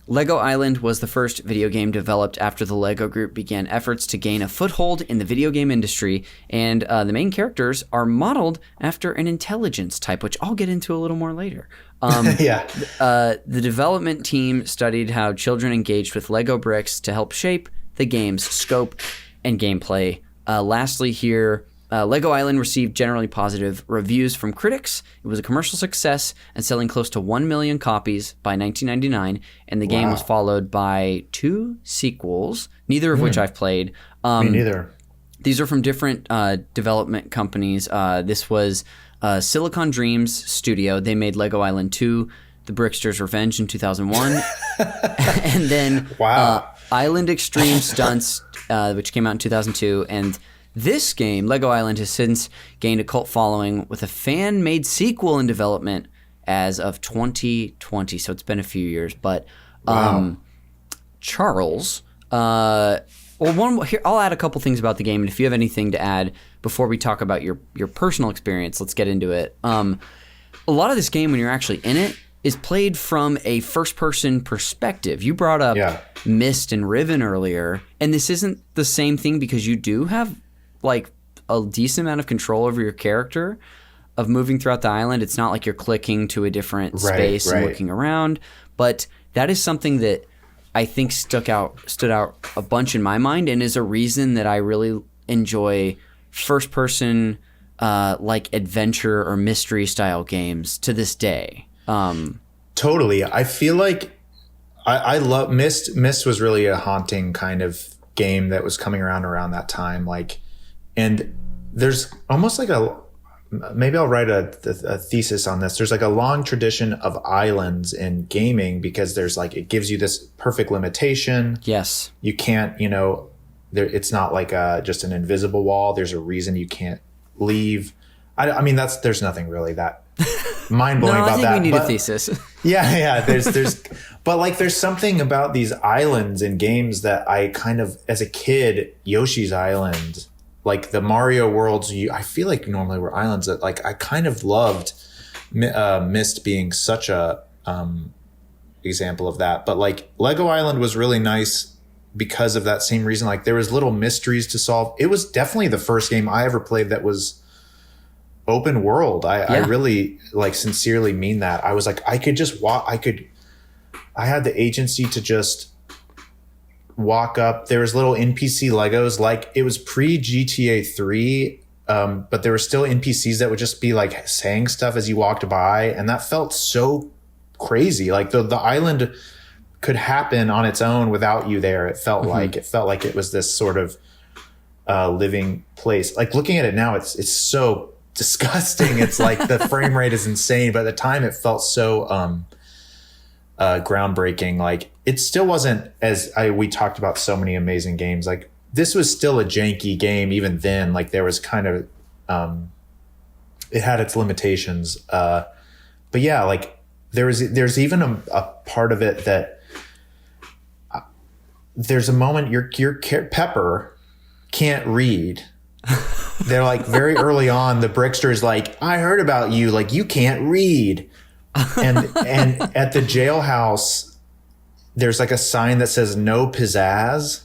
Lego Island was the first video game developed after the Lego Group began efforts to gain a foothold in the video game industry, and the main characters are modeled after an intelligence type, which I'll get into a little more later. The development team studied how children engaged with Lego bricks to help shape the game's scope and gameplay Lastly here, Lego Island received generally positive reviews from critics. It was a commercial success and selling close to 1 million copies by 1999, and the game was followed by 2 sequels, neither of which I've played. Me neither. These are from different development companies. This was Silicon Dreams Studio. They made Lego Island 2, The Brickster's Revenge in 2001, and then Island Extreme Stunts, which came out in 2002, and this game, Lego Island, has since gained a cult following with a fan-made sequel in development as of 2020. So it's been a few years. But Charles, here, I'll add a couple things about the game, and if you have anything to add before we talk about your personal experience, let's get into it. A lot of this game, when you're actually in it, is played from a first-person perspective. You brought up Myst and Riven earlier, and this isn't the same thing because you do have like a decent amount of control over your character of moving throughout the island. It's not like you're clicking to a different space and looking around, but that is something that I think stood out a bunch in my mind and is a reason that I really enjoy first-person like adventure or mystery style games to this day. Totally. I feel like I love Myst. Myst was really a haunting kind of game that was coming around that time. Like, and there's almost like maybe I'll write a thesis on this. There's like a long tradition of islands in gaming because there's like, it gives you this perfect limitation. Yes. You can't, it's not like just an invisible wall. There's a reason you can't leave. I mean, there's nothing really that mind blowing about that. I think we need a thesis. Yeah. But like, there's something about these islands in games that I kind of, as a kid, Yoshi's Island, like the Mario worlds, I feel like normally were islands that like I kind of loved. Myst being such a example of that, but like Lego Island was really nice because of that same reason. Like there was little mysteries to solve. It was definitely the first game I ever played that was open world. I really like sincerely mean that. I was like, I could just walk. I had the agency to just walk up. There was little NPC Legos, like it was pre GTA 3, but there were still NPCs that would just be like saying stuff as you walked by, and that felt so crazy. Like the island could happen on its own without you there. It felt like it was this sort of living place. Like looking at it now, it's so disgusting. It's like the frame rate is insane, but at the time it felt so groundbreaking. Like it still wasn't we talked about so many amazing games. Like this was still a janky game even then. Like there was kind of it had its limitations. But yeah, like there's even a part of it that there's a moment your Pepper can't read. They're like very early on, the Brickster's like, I heard about you, like you can't read. And at the jailhouse, there's like a sign that says no pizzazz.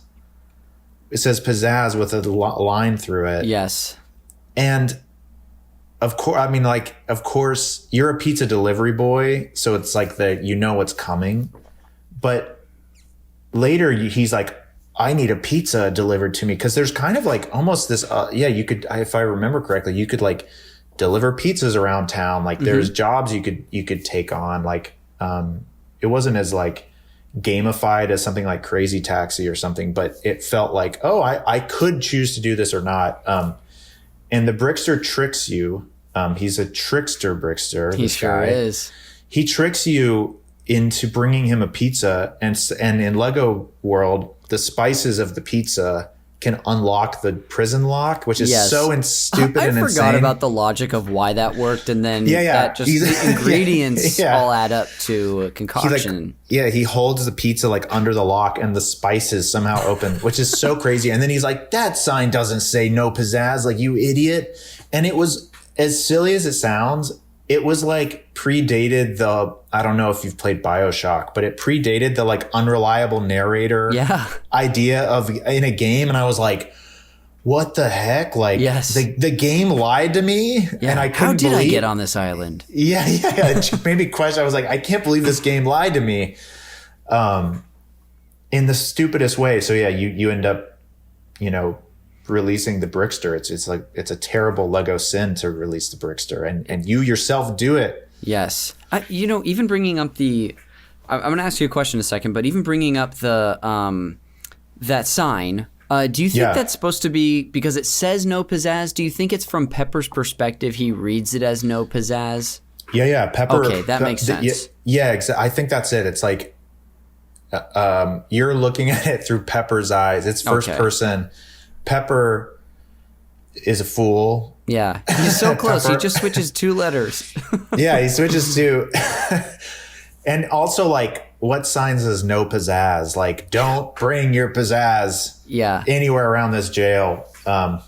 It says pizzazz with a line through it. Yes. And of course, you're a pizza delivery boy, so it's like what's coming. But later he's like, I need a pizza delivered to me, because there's kind of like almost this you could, if I remember correctly, you could like deliver pizzas around town. Like there's jobs you could take on. Like it wasn't as like gamified as something like Crazy Taxi or something, but it felt like, I could choose to do this or not. And the Brickster tricks you. He's a trickster Brickster. He sure is. He tricks you into bringing him a pizza, and in Lego World, the spices of the pizza can unlock the prison lock, which is so stupid and insane. I forgot about the logic of why that worked, and then that just the ingredients all add up to a concoction. He holds the pizza like under the lock, and the spices somehow open, which is so crazy. And then he's like, that sign doesn't say no pizzazz, like you idiot. And it was, as silly as it sounds, it was like predated I don't know if you've played BioShock, but it predated the like unreliable narrator idea of in a game. And I was like, what the heck? Like the game lied to me. Yeah. And I couldn't believe. How did I get on this island? Yeah. It made me question. I was like, I can't believe this game lied to me. In the stupidest way. So yeah, you end up, releasing the Brickster. It's like it's a terrible Lego sin to release the Brickster, and you yourself do it. Yes, even bringing up I'm going to ask you a question in a second, but even bringing up the that sign. Do you think that's supposed to be because it says no pizzazz? Do you think it's from Pepper's perspective? He reads it as no pizzazz. Yeah. Pepper. Okay, that makes sense. I think that's it. It's like you're looking at it through Pepper's eyes. It's first person. Pepper is a fool. Yeah, he's so close. He just switches 2 letters. Yeah, he switches 2. And also, like, what sign says no pizzazz? Like, don't bring your pizzazz anywhere around this jail. But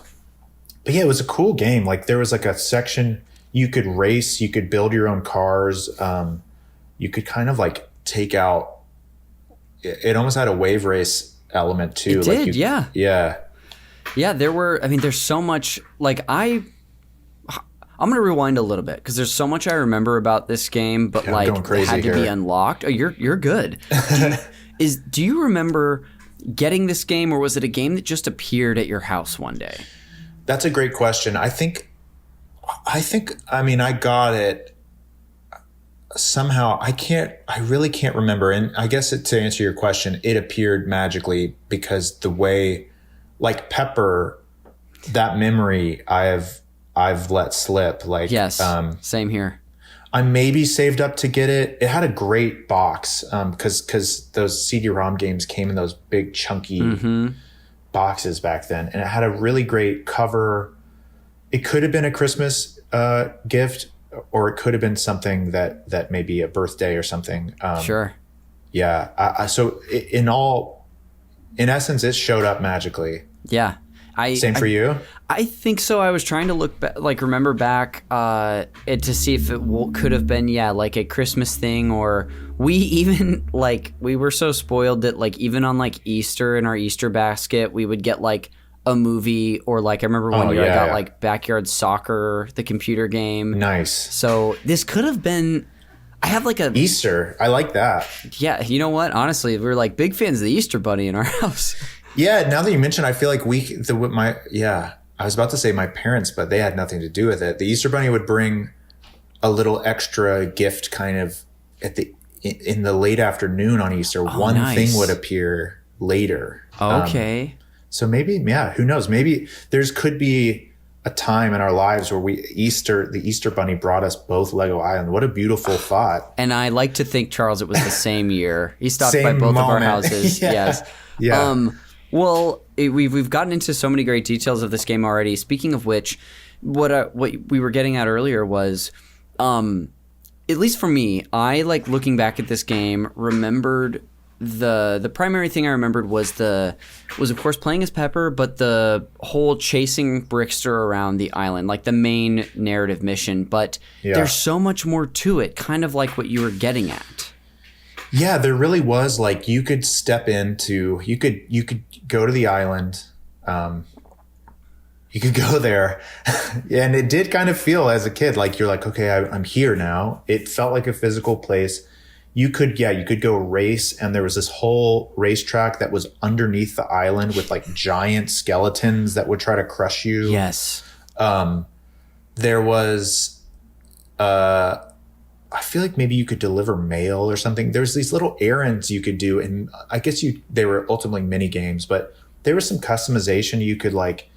yeah, it was a cool game. Like, there was like a section you could race, you could build your own cars. You could kind of like take out. It almost had a wave race element too. It did, yeah. Yeah. There's so much. Like I'm going to rewind a little bit because there's so much I remember about this game, but like it had to be unlocked. Oh, you're good. Do you remember getting this game, or was it a game that just appeared at your house one day? That's a great question. I got it somehow. I really can't remember. And I guess to answer your question, it appeared magically because the way, like Pepper, that memory I've let slip. Like, yes, same here. I maybe saved up to get it. It had a great box because those CD-ROM games came in those big chunky boxes back then, and it had a really great cover. It could have been a Christmas gift, or it could have been something that maybe a birthday or something. Sure. Yeah. So in essence, it showed up magically. Yeah. Same for you? I think so. I was trying to remember back to see if it could have been, like a Christmas thing, or we even we were so spoiled that like even on like Easter in our Easter basket, we would get like a movie, or like I remember one year I got like Backyard Soccer, the computer game. Nice. So this could have been. I have like a Easter. I like that. Yeah. You know what? Honestly, we're like big fans of the Easter Bunny in our house. Yeah, now that you mention, I feel like I was about to say my parents, but they had nothing to do with it. The Easter Bunny would bring a little extra gift kind of in the late afternoon on Easter. One thing would appear later. Okay. So maybe, who knows? Maybe could be a time in our lives where the Easter Bunny brought us both Lego Island. What a beautiful thought. And I like to think, Charles, it was the same year. He stopped by both of our houses. Yes. Yeah. Well, we've gotten into so many great details of this game already. Speaking of which, what we were getting at earlier was, at least for me, I like looking back at this game, remembered the primary thing I remembered was of course playing as Pepper, but the whole chasing Brickster around the island, like the main narrative mission. But there's so much more to it, kind of like what you were getting at. Yeah, there really was. Like you could go to the island. You could go there, and it did kind of feel as a kid like you're like, okay, I'm here now. It felt like a physical place. You could go race, and there was this whole racetrack that was underneath the island with like giant skeletons that would try to crush you. Yes. There was, I feel like maybe you could deliver mail or something. There's these little errands you could do, and I guess they were ultimately mini games, but there was some customization you could like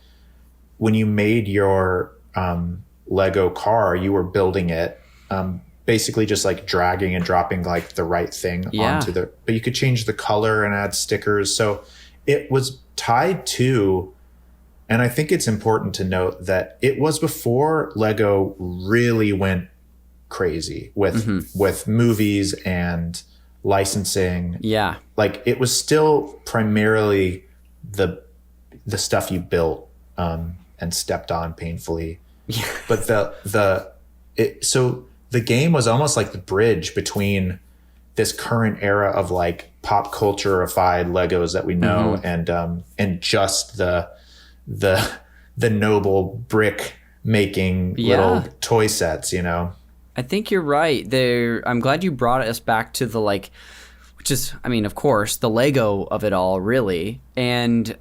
when you made your Lego car, you were building it. Basically just like dragging and dropping like the right thing onto but you could change the color and add stickers. So it was tied to, and I think it's important to note that it was before Lego really went crazy with movies and licensing. Yeah. Like it was still primarily the stuff you built and stepped on painfully. Yeah. But so the game was almost like the bridge between this current era of like pop culture-ified Legos that we know and just the noble brick making little toy sets, you know? I think you're right. I'm glad you brought us back to the which is, I mean, of course, the Lego of it all, really. And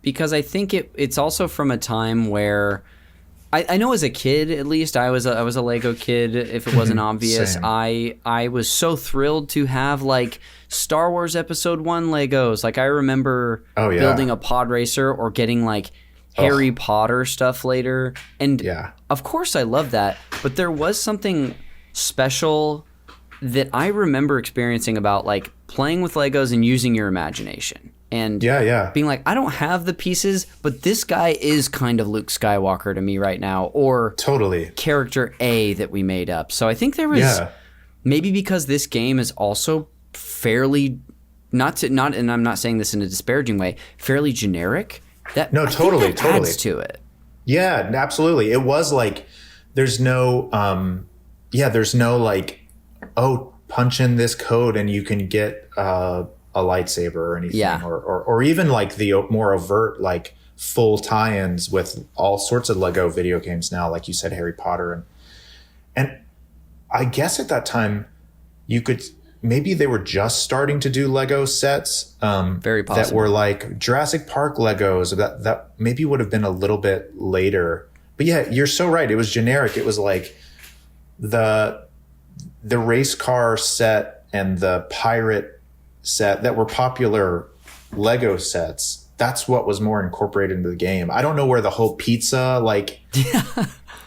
because I think it's also from a time where I know as a kid, at least, I was a Lego kid, if it wasn't obvious. Same. I was so thrilled to have, like, Star Wars Episode 1 Legos. Like, I remember building a pod racer or getting, like, Harry Potter stuff later. And, of course, I love that. But there was something special that I remember experiencing about, like, playing with Legos and using your imagination. And being like, I don't have the pieces, but this guy is kind of Luke Skywalker to me right now, or totally character A that we made up. So I think there was maybe because this game is also fairly not, and I'm not saying this in a disparaging way, fairly generic. That totally adds to it. Yeah, absolutely. It was like there's no like, oh, punch in this code and you can get a lightsaber or anything, or even like the more overt, like full tie-ins with all sorts of Lego video games now, like you said, Harry Potter. And I guess at that time maybe they were just starting to do Lego sets, very possible, that were like Jurassic Park Legos that maybe would have been a little bit later. But yeah, you're so right. It was generic. It was like the race car set and the pirate set that were popular Lego sets. That's what was more incorporated into the game. I don't know where the whole pizza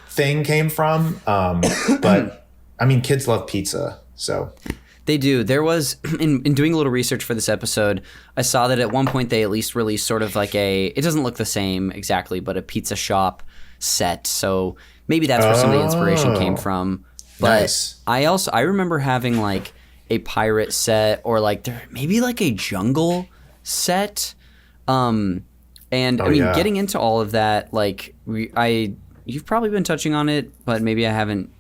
thing came from, but I mean, kids love pizza, so they do. There was in doing a little research for this episode, I saw that at one point they at least released sort of like it doesn't look the same exactly, but a pizza shop set. So maybe that's where some of the inspiration came from. But nice. I remember having like a pirate set, or like maybe like a jungle set. Getting into all of that, like you've probably been touching on it, but maybe I haven't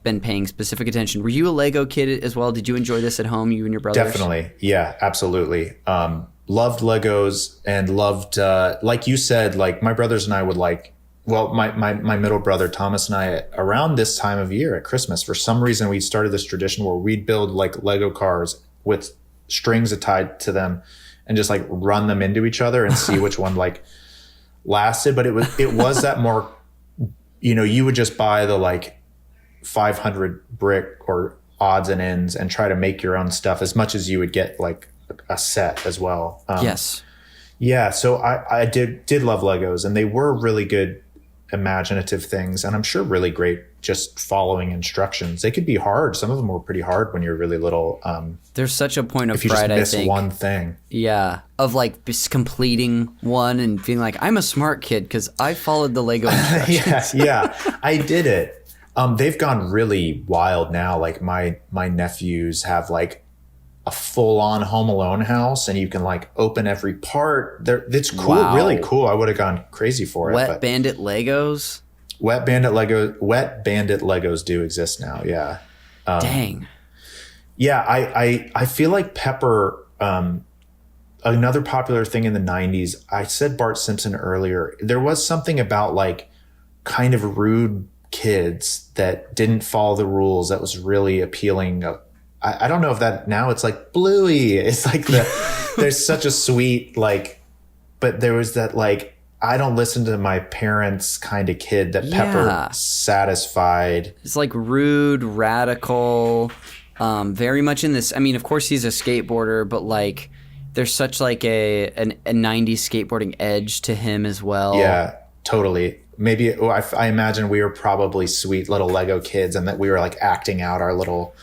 been paying specific attention. Were you a Lego kid as well? Did you enjoy this at home, you and your brothers? Definitely. Yeah, absolutely. Loved Legos and loved, like you said, like my brothers and I would my middle brother Thomas and I, around this time of year at Christmas, for some reason we started this tradition where we'd build like Lego cars with strings tied to them and just like run them into each other and see which one like lasted. But it was that more, you would just buy the like 500 brick or odds and ends and try to make your own stuff as much as you would get like a set as well. Yes. Yeah. So I did love Legos, and they were really good imaginative things, and I'm sure really great just following instructions. They could be hard. Some of them were pretty hard when you're really little. There's such a point of if you pride, just I think. one thing. Yeah, of like just completing one and feeling like I'm a smart kid because I followed the Lego instructions. yeah, I did it. They've gone really wild now. Like my nephews have like a full-on Home Alone house, and you can like open every part. It's cool, really cool. I would have gone crazy for it. Wet Bandit Legos do exist now. Yeah. Dang. Yeah, I feel like Pepper. Another popular thing in the 90s. I said Bart Simpson earlier. There was something about like kind of rude kids that didn't follow the rules that was really appealing. I don't know if that now it's like Bluey. It's like there's such a sweet like, but there was that like, I don't listen to my parents kind of kid that Pepper satisfied. It's like rude, radical, very much in this. I mean, of course he's a skateboarder, but like there's such like a 90s skateboarding edge to him as well. Yeah, totally. Maybe I imagine we were probably sweet little Lego kids, and that we were like acting out our little,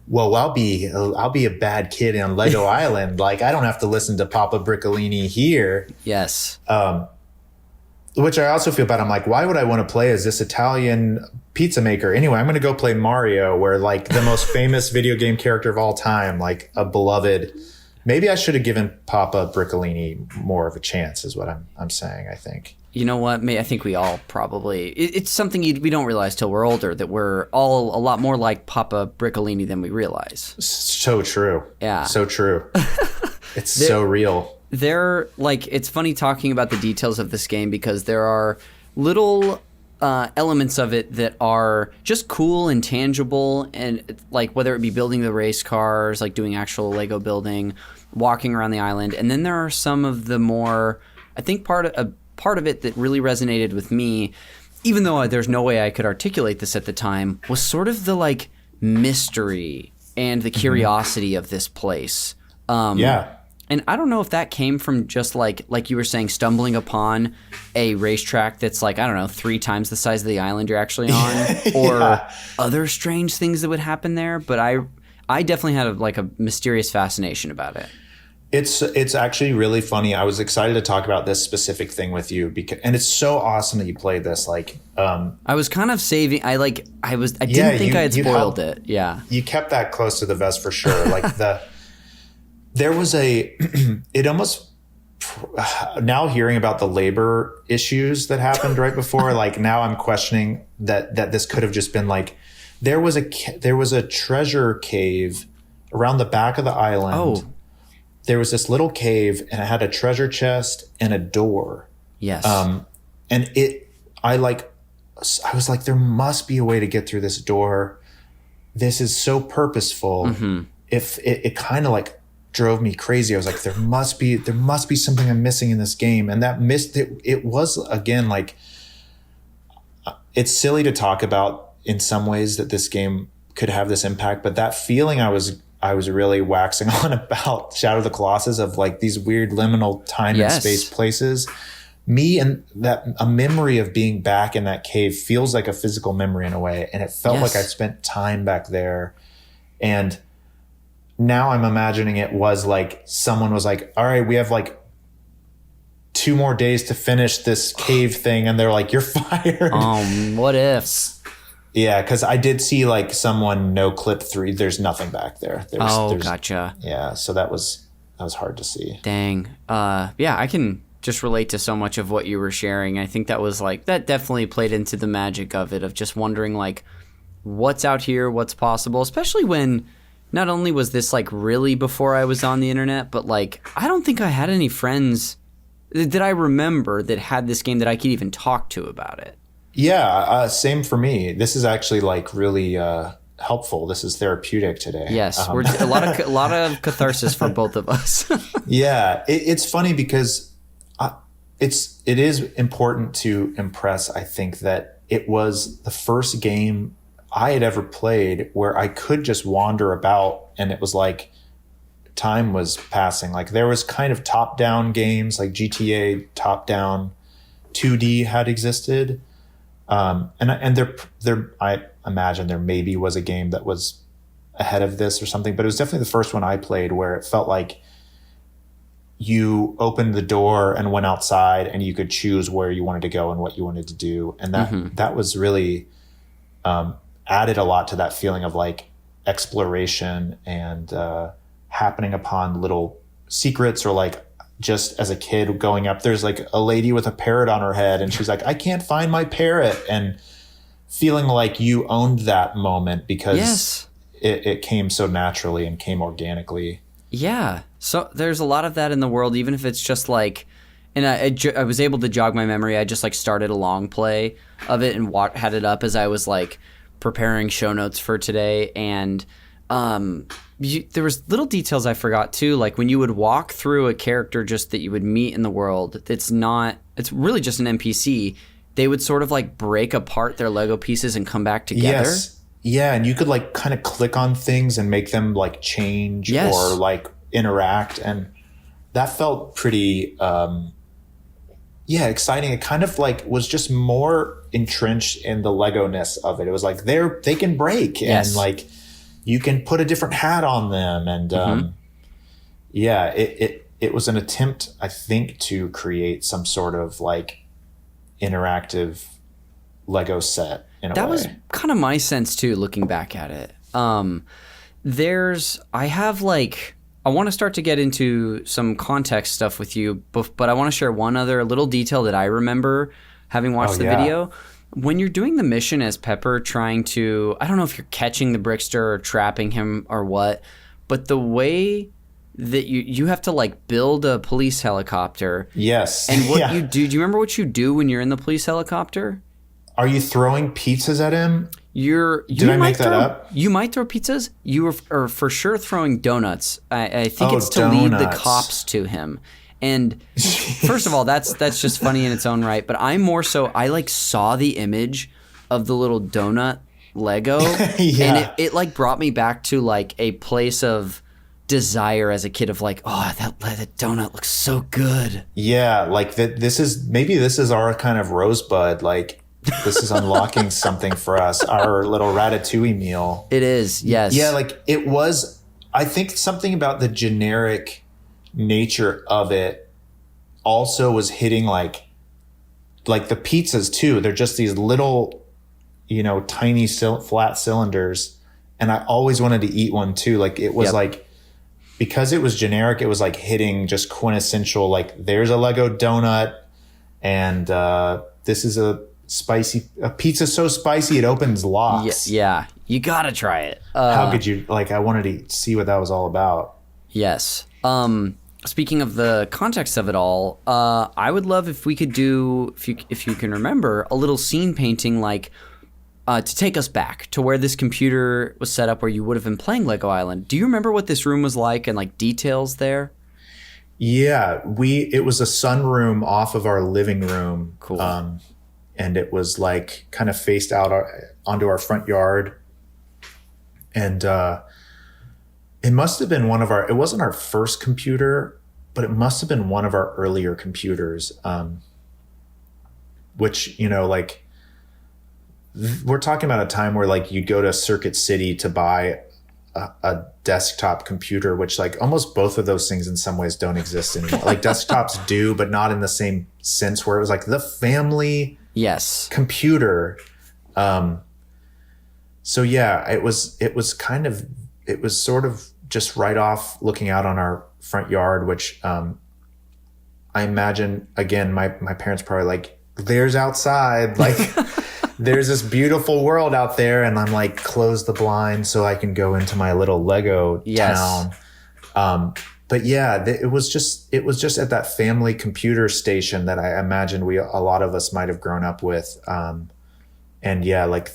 well, I'll be a bad kid on Lego Island. Like I don't have to listen to Papa Briccolini here. Yes. Which I also feel bad. I'm like, why would I want to play as this Italian pizza maker? Anyway, I'm going to go play Mario, where like the most famous video game character of all time, like a beloved. Maybe I should have given Papa Briccolini more of a chance, is what I'm saying, I think. You know what? I think we all probably... It's something we don't realize till we're older, that we're all a lot more like Papa Briccolini than we realize. So true. Yeah. So true. It's so real. It's funny talking about the details of this game, because there are little elements of it that are just cool and tangible, and like whether it be building the race cars, like doing actual Lego building, walking around the island, and then there are some of the more I think part of it that really resonated with me, even though there's no way I could articulate this at the time, was sort of the like mystery and the curiosity of this place. And I don't know if that came from just like you were saying, stumbling upon a racetrack that's like, I don't know, 3 times the size of the island you're actually on, or other strange things that would happen there. But I definitely had a mysterious fascination about it. It's actually really funny. I was excited to talk about this specific thing with you and it's so awesome that you played this. Like, I was kind of saving. I didn't think I had spoiled it. Yeah, you kept that close to the vest for sure. Like there was it almost, now hearing about the labor issues that happened right before, like now I'm questioning that this could have just been like, there was a treasure cave around the back of the island. Oh. There was this little cave and it had a treasure chest and a door. Yes. And I was like, there must be a way to get through this door. This is so purposeful. Mm-hmm. If it kind of like drove me crazy. I was like, there must be something I'm missing in this game. And that missed it. It was, again, like, it's silly to talk about in some ways that this game could have this impact, but that feeling I was really waxing on about Shadow of the Colossus, of like these weird liminal time and space places. Me and that, a memory of being back in that cave feels like a physical memory in a way. And it felt like I spent time back there. And now I'm imagining it was like someone was like, all right, we have like 2 more days to finish this cave thing. And they're like, you're fired. What ifs? Yeah, because I did see like someone no clip 3. There's nothing back there. There's, gotcha. Yeah, so that was hard to see. Dang. Yeah, I can just relate to so much of what you were sharing. I think that was like, that definitely played into the magic of it, of just wondering like, what's out here, what's possible, especially when not only was this like really before I was on the internet, but like I don't think I had any friends that I remember that had this game that I could even talk to about it. Yeah, same for me. This is actually like really helpful. This is therapeutic today. Yes, we're a lot of catharsis for both of us. Yeah, it's funny because it is important to impress. I think that it was the first game I had ever played where I could just wander about and it was like time was passing. Like there was kind of top-down games like GTA top-down 2D had existed. And there, I imagine there maybe was a game that was ahead of this or something, but it was definitely the first one I played where it felt like you opened the door and went outside and you could choose where you wanted to go and what you wanted to do. And that was really, added a lot to that feeling of like exploration and, happening upon little secrets, or like, just as a kid going up, there's like a lady with a parrot on her head and she's like, I can't find my parrot, and feeling like you owned that moment because it came so naturally and came organically. Yeah. So there's a lot of that in the world, even if it's just like, and I was able to jog my memory. I just like started a long play of it and had it up as I was like preparing show notes for today. And, there was little details I forgot too, like when you would walk through a character just that you would meet in the world, it's really just an NPC, they would sort of like break apart their Lego pieces and come back together. Yes. Yeah, and you could like kind of click on things and make them like change or like interact, and that felt pretty exciting. It kind of like was just more entrenched in the Lego-ness of it. It was like they can break and like you can put a different hat on them. And it was an attempt, I think, to create some sort of like interactive Lego set in a way. That was kind of my sense too, looking back at it. I want to start to get into some context stuff with you, but I want to share one other little detail that I remember having watched the video. When you're doing the mission as Pepper, trying to, I don't know if you're catching the Brickster or trapping him or what, but the way that you have to like build a police helicopter. Yes. And what you do you remember what you do when you're in the police helicopter? Are you throwing pizzas at him? Did I make that up? You might throw pizzas. You are for sure throwing donuts. I think it's to lead the cops to him. And first of all, that's just funny in its own right. But I'm more so, I like saw the image of the little donut Lego, and it like brought me back to like a place of desire as a kid of like, oh, that donut looks so good. Yeah, like this is our kind of rosebud. Like this is unlocking something for us, our little ratatouille meal. It is, yes. Yeah, like it was. I think something about the generic nature of it also was hitting like the pizzas too. They're just these little, tiny flat cylinders, and I always wanted to eat one too. Like it was like, because it was generic, it was like hitting just quintessential, like there's a Lego donut, and this is a pizza so spicy it opens locks. Yeah, you gotta try it. How could you, I wanted to see what that was all about. Yes. Speaking of the context of it all, I would love if we could do, if you can remember, a little scene painting, to take us back to where this computer was set up, where you would have been playing Lego Island. Do you remember what this room was like and like details there? Yeah, it was a sunroom off of our living room. Cool. And it was like kind of faced out onto our front yard. And it must have been it wasn't our first computer, but it must have been one of our earlier computers, which, we're talking about a time where like you'd go to Circuit City to buy a desktop computer, which like almost both of those things in some ways don't exist anymore. Like desktops do, but not in the same sense, where it was like the family computer. So yeah, it was sort of just right off looking out on our front yard, which I imagine, again, my parents probably like, there's outside, like there's this beautiful world out there, and I'm like, close the blinds so I can go into my little Lego town. But yeah, it was just at that family computer station that I imagined a lot of us might have grown up with. And yeah, like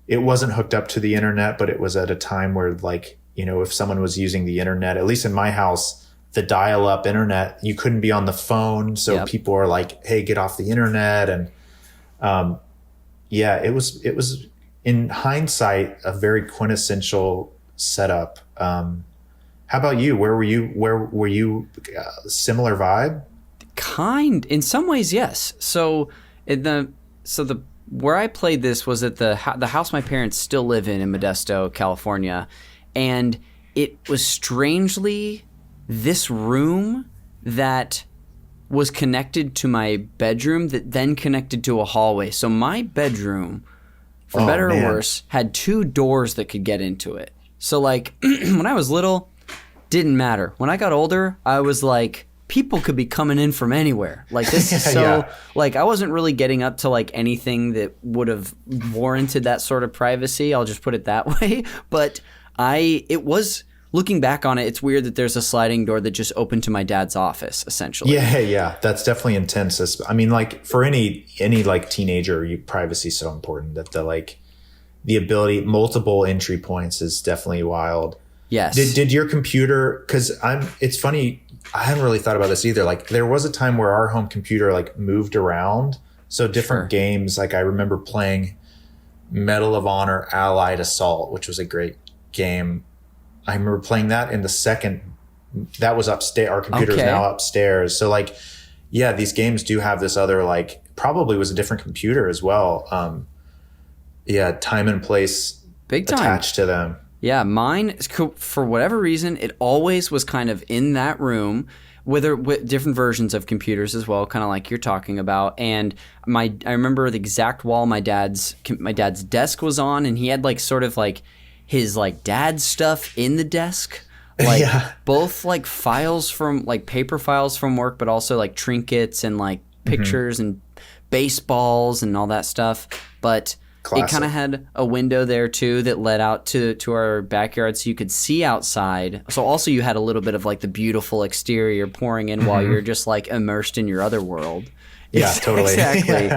it wasn't hooked up to the internet, but it was at a time where like, if someone was using the internet, at least in my house, the dial-up internet, you couldn't be on the phone. So people are like, hey, get off the internet. And yeah, it was in hindsight, a very quintessential setup. How about you? Where were you? Similar vibe? In some ways, yes. So where I played this was at the house my parents still live in Modesto, California, and it was strangely this room that was connected to my bedroom that then connected to a hallway. So my bedroom, for better or worse, had two doors that could get into it. So like when I was little, didn't matter. When I got older, I was like, people could be coming in from anywhere. Like this is like I wasn't really getting up to like anything that would have warranted that sort of privacy. I'll just put it that way. But it was, looking back on it, it's weird that there's a sliding door that just opened to my dad's office, essentially. Yeah. That's definitely intense. I mean, like for any like teenager, privacy is so important that the ability, multiple entry points is definitely wild. Yes. Did your computer, it's funny, I hadn't really thought about this either. Like there was a time where our home computer like moved around. So different games, like I remember playing Medal of Honor Allied Assault, which was a great game. I remember playing that in the second, that was upstairs. Our computer is now upstairs. So like, yeah, these games do have this other, like probably was a different computer as well. Time and place big time attached to them. Yeah, mine, for whatever reason, it always was kind of in that room with different versions of computers as well, kind of like you're talking about. And I remember the exact wall my dad's desk was on, and he had like sort of like his like dad's stuff in the desk. Like both like files from like paper files from work, but also like trinkets and like pictures and baseballs and all that stuff. But classic. It kind of had a window there too that led out to our backyard, so you could see outside. So also you had a little bit of like the beautiful exterior pouring in while you're just like immersed in your other world. Yeah, totally. Exactly.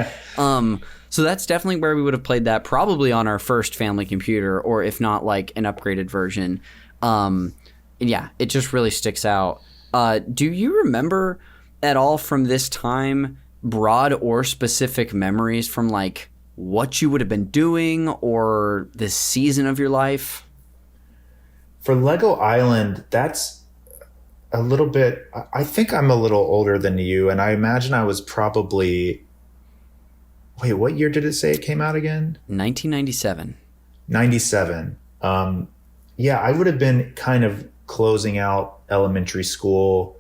So that's definitely where we would have played that, probably on our first family computer, or if not like an upgraded version. And yeah, it just really sticks out. Do you remember at all from this time, broad or specific memories from like what you would have been doing or this season of your life? For Lego Island, that's a little bit, I think I'm a little older than you, and I imagine I was probably, wait, what year did it say it came out again? 1997. 97. Yeah, I would have been kind of closing out elementary school,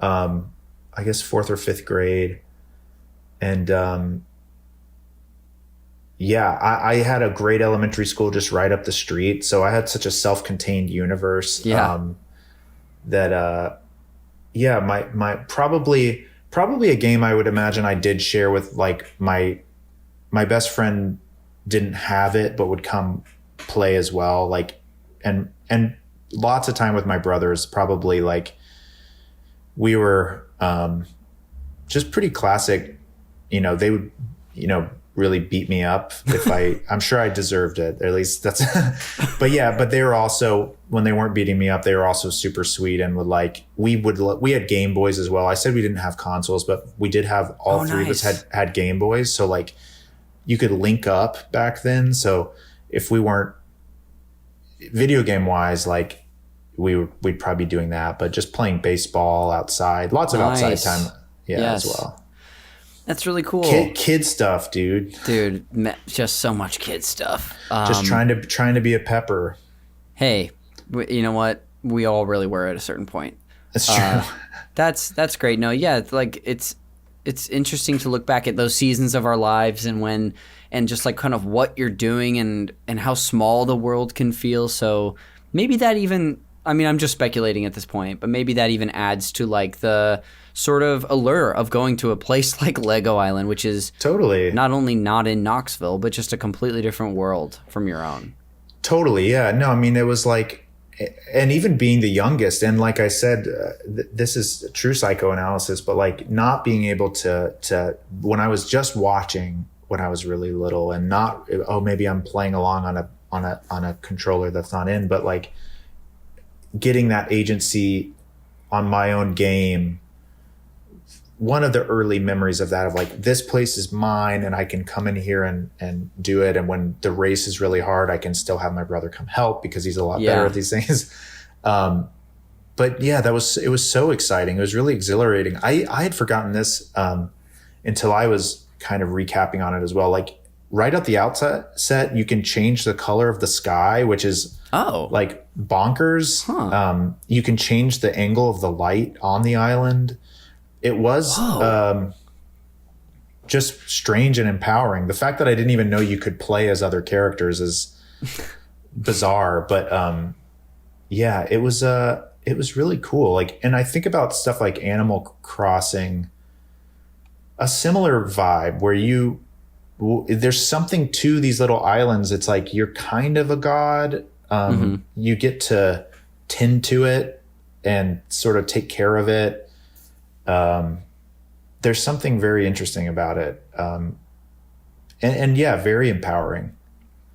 I guess 4th or 5th grade. And yeah, I had a great elementary school just right up the street. So I had such a self-contained universe. Yeah. Yeah, my probably a game I would imagine I did share with like my best friend didn't have it, but would come play as well. Like, and lots of time with my brothers, probably like we were, just pretty classic, they would, really beat me up if I'm sure I deserved it. At least that's, but they were also, when they weren't beating me up, they were also super sweet and would like, we had Game Boys as well. I said we didn't have consoles, but we did have all three of us had Game Boys. So like you could link up back then. So if we weren't video game wise, like we'd probably be doing that, but just playing baseball outside, lots of outside time. Yeah, as well. That's really cool. Kid stuff, dude. Dude, just so much kid stuff. Just trying to be a pepper. Hey, you know what? We all really were at a certain point. That's true. That's great. No, yeah, it's interesting to look back at those seasons of our lives and just like kind of what you're doing and how small the world can feel. So maybe that even, I mean, I'm just speculating at this point, but maybe that even adds to like the sort of allure of going to a place like Lego Island, which is totally not only not in Knoxville, but just a completely different world from your own. Totally. Yeah. No, I mean, it was like, and even being the youngest, and like I said, this is true psychoanalysis, but like not being able to, when I was just watching when I was really little and not, maybe I'm playing along on a controller that's not in, but like getting that agency on my own game. One of the early memories of that, of like, this place is mine and I can come in here and do it. And when the race is really hard, I can still have my brother come help because he's a lot better at these things. But yeah, it was so exciting. It was really exhilarating. I had forgotten this, until I was kind of recapping on it as well. Like right at the outset, you can change the color of the sky, which is like bonkers. Huh. You can change the angle of the light on the island. It was just strange and empowering. The fact that I didn't even know you could play as other characters is bizarre. But yeah, it was really cool. Like, and I think about stuff like Animal Crossing, a similar vibe where there's something to these little islands. It's like you're kind of a god. You get to tend to it and sort of take care of it. There's something very interesting about it. And yeah, very empowering.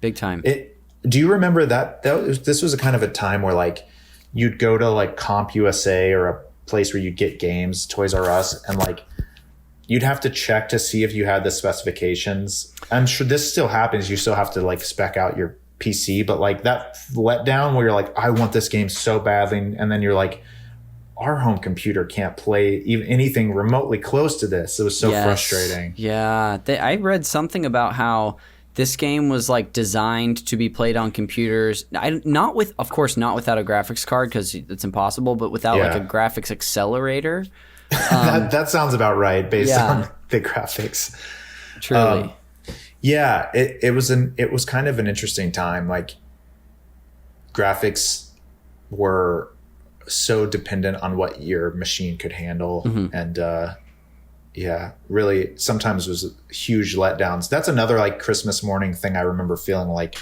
Big time. Do you remember this was a kind of a time where like you'd go to like Comp USA or a place where you'd get games, Toys R Us, and like you'd have to check to see if you had the specifications. I'm sure this still happens. You still have to like spec out your PC, but like that letdown where you're like, I want this game so badly. And then you're like, our home computer can't play even anything remotely close to this. It was so frustrating. Yeah. I read something about how this game was like designed to be played on computers. Of course, not without a graphics card because it's impossible, but without like a graphics accelerator. That sounds about right based on the graphics. Truly. Yeah, it was kind of an interesting time. Like graphics were so dependent on what your machine could handle. And really sometimes was huge letdowns. That's another like Christmas morning thing I remember feeling like,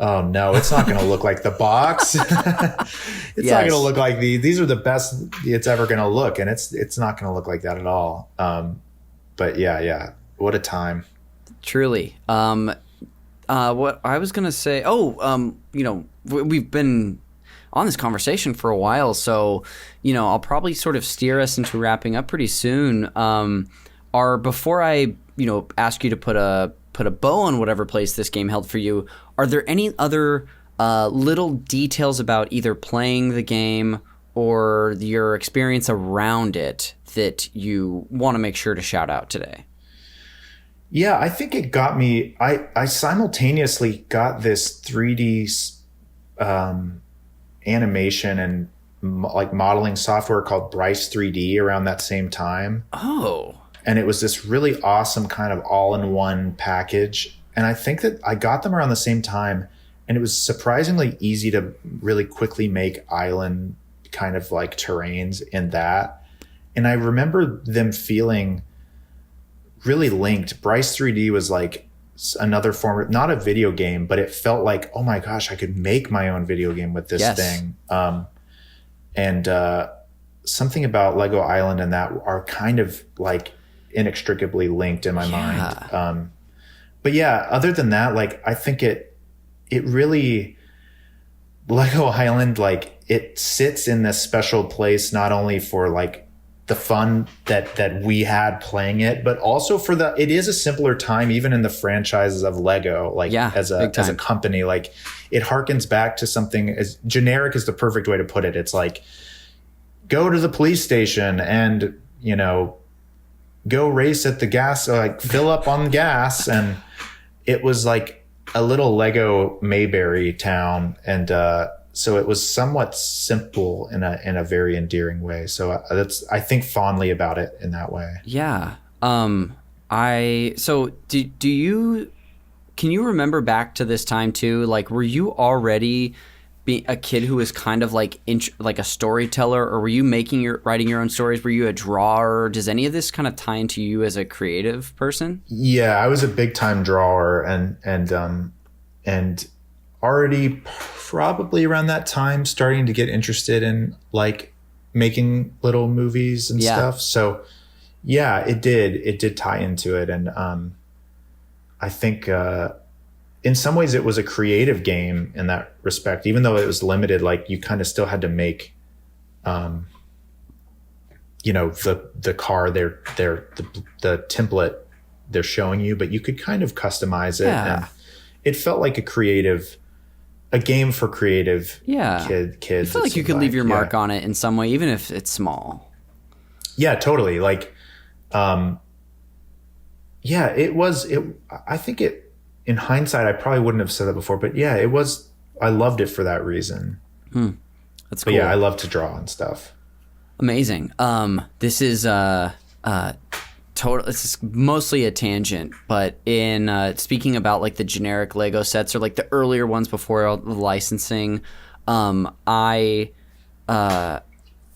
oh no, it's not going to look like the box. It's not going to look like these are the best it's ever going to look. And it's not going to look like that at all. But yeah. What a time. Truly. What I was going to say, we've been on this conversation for a while. So, I'll probably sort of steer us into wrapping up pretty soon. Before I, ask you to put a bow on whatever place this game held for you, are there any other little details about either playing the game or your experience around it that you want to make sure to shout out today? Yeah, I think it got me. I simultaneously got this 3D animation and like modeling software called Bryce 3D around that same time. Oh. And it was this really awesome kind of all-in-one package. And I think that I got them around the same time. And it was surprisingly easy to really quickly make island kind of like terrains in that. And I remember them feeling really linked. Bryce 3D was like another form, not a video game, but it felt like, oh my gosh, I could make my own video game with this thing. And something about Lego Island and that are kind of like inextricably linked in my mind. But yeah, other than that, like I think it really, Lego Island, like it sits in this special place, not only for like the fun that we had playing it, but also for it is a simpler time, even in the franchises of Lego, like as a company, like it harkens back to something as generic is the perfect way to put it. It's like, go to the police station and, go race at the gas, like fill up on gas. And it was like a little Lego Mayberry town. And, so it was somewhat simple in a very endearing way. So I think fondly about it in that way. Yeah. Can you remember back to this time too? Like, were you already a kid who was kind of like like a storyteller, or were you writing your own stories? Were you a drawer? Does any of this kind of tie into you as a creative person? Yeah, I was a big time drawer and already probably around that time starting to get interested in like making little movies and stuff. So yeah, it did tie into it. And I think in some ways it was a creative game in that respect, even though it was limited. Like you kind of still had to make the car, the template they're showing you, but you could kind of customize it. Yeah. And it felt like a game for creative kids. I feel like you could leave your mark on it in some way, even if it's small. Yeah, totally. Like, I think in hindsight, I probably wouldn't have said that before, but yeah, I loved it for that reason. That's cool. But yeah, I love to draw and stuff. Amazing. This is, this is mostly a tangent, but in speaking about like the generic Lego sets or like the earlier ones before all the licensing, in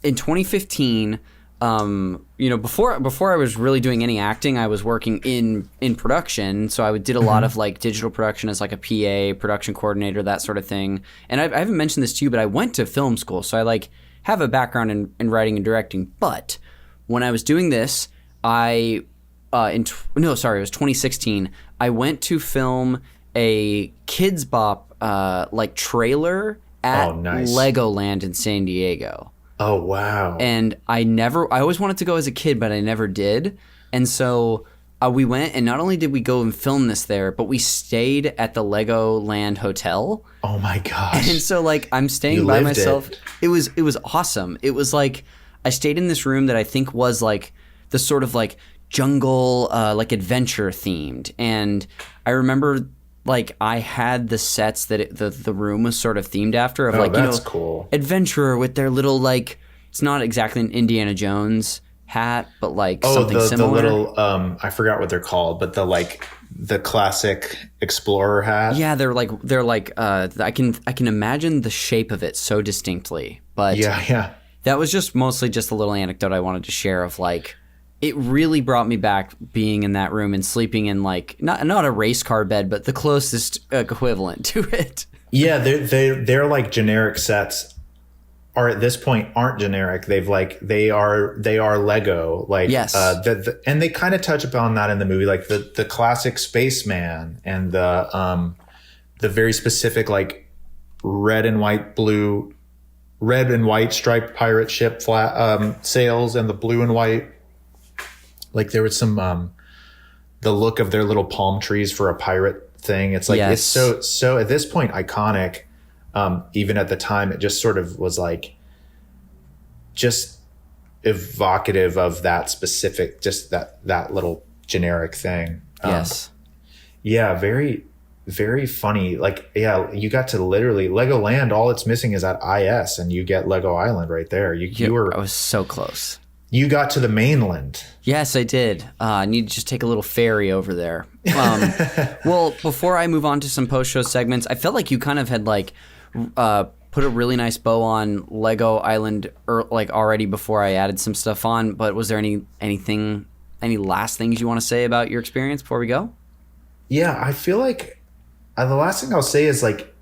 2015, before I was really doing any acting, I was working in production. So I did a lot of like digital production as like a PA, production coordinator, that sort of thing. And I haven't mentioned this to you, but I went to film school, so I like have a background in writing and directing. But when I was doing this, it was 2016. I went to film a Kids Bop like trailer at Legoland in San Diego. Oh wow! And I always wanted to go as a kid, but I never did. And so we went, and not only did we go and film this there, but we stayed at the Legoland hotel. Oh my gosh! And so like I'm staying by myself. It was awesome. It was like I stayed in this room that I think was like the sort of like jungle, like adventure themed. And I remember like I had the sets that the room was sort of themed after of cool. Adventurer with their little like, it's not exactly an Indiana Jones hat, but like something similar. The little, I forgot what they're called, but the classic explorer hat. Yeah, they're like I can imagine the shape of it so distinctly. But yeah. That was just mostly just a little anecdote I wanted to share of like, it really brought me back being in that room and sleeping in like not a race car bed, but the closest equivalent to it. Yeah, they're like generic sets, or at this point aren't generic. They are Lego. Like yes, and they kind of touch upon that in the movie, like the classic spaceman and the very specific like red and white blue red and white striped pirate ship sails and the blue and white. Like there was some the look of their little palm trees for a pirate thing. It's like it's so at this point iconic. Even at the time, it just sort of was like just evocative of that specific, just that little generic thing. Yes. Yeah, very, very funny. Like, yeah, you got to literally Legoland. All it's missing is that IS, and you get Lego Island right there. You were. I was so close. You got to the mainland. Yes, I did. I need to just take a little ferry over there. Well, before I move on to some post-show segments, I felt like you kind of had like put a really nice bow on Lego Island like already before I added some stuff on. But was there any last things you want to say about your experience before we go? Yeah, I feel like the last thing I'll say is like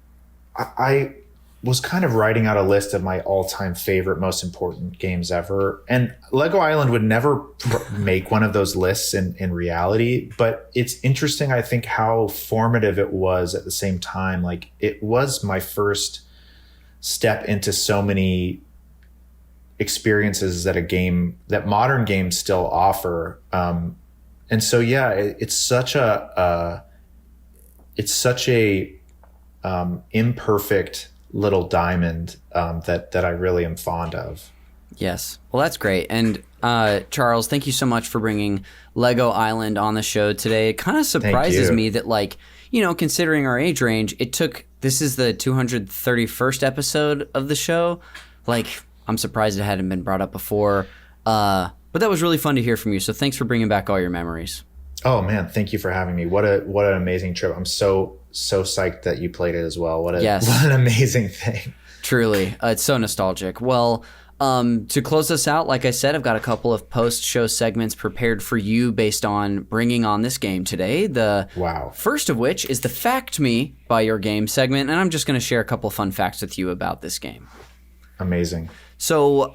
I was kind of writing out a list of my all-time favorite, most important games ever. And Lego Island would never make one of those lists in reality. But it's interesting, I think, how formative it was at the same time. Like it was my first step into so many experiences that modern games still offer. And so, yeah, it's such a imperfect little diamond that I really am fond of. Yes. Well, that's great. And Charles, thank you so much for bringing Lego Island on the show today. It kind of surprises me that, like, you know, considering our age range, this is the 231st episode of the show. Like, I'm surprised it hadn't been brought up before. But that was really fun to hear from you. So thanks for bringing back all your memories. Oh, man. Thank you for having me. What an amazing trip. I'm so psyched that you played it as well. What an amazing thing. Truly. It's so nostalgic. Well, to close us out, like I said, I've got a couple of post-show segments prepared for you based on bringing on this game today. First of which is the Fact Me by Your Game segment, and I'm just going to share a couple fun facts with you about this game. Amazing. So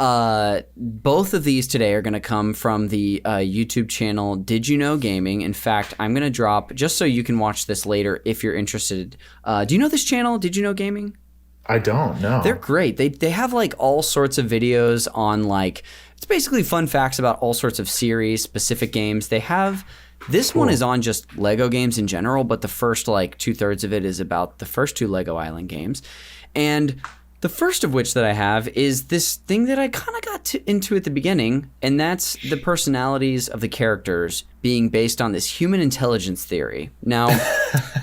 both of these today are going to come from the YouTube channel Did You Know Gaming. In fact, I'm going to drop, just so you can watch this later if you're interested. Do you know this channel, Did You Know Gaming? I don't know. They're great. They have like all sorts of videos on like, it's basically fun facts about all sorts of series, specific games. They have, this one is on just Lego games in general, but the first like 2/3 of it is about the first two Lego Island games. And the first of which that I have is this thing that I kind of got into at the beginning, and that's the personalities of the characters being based on this human intelligence theory. Now,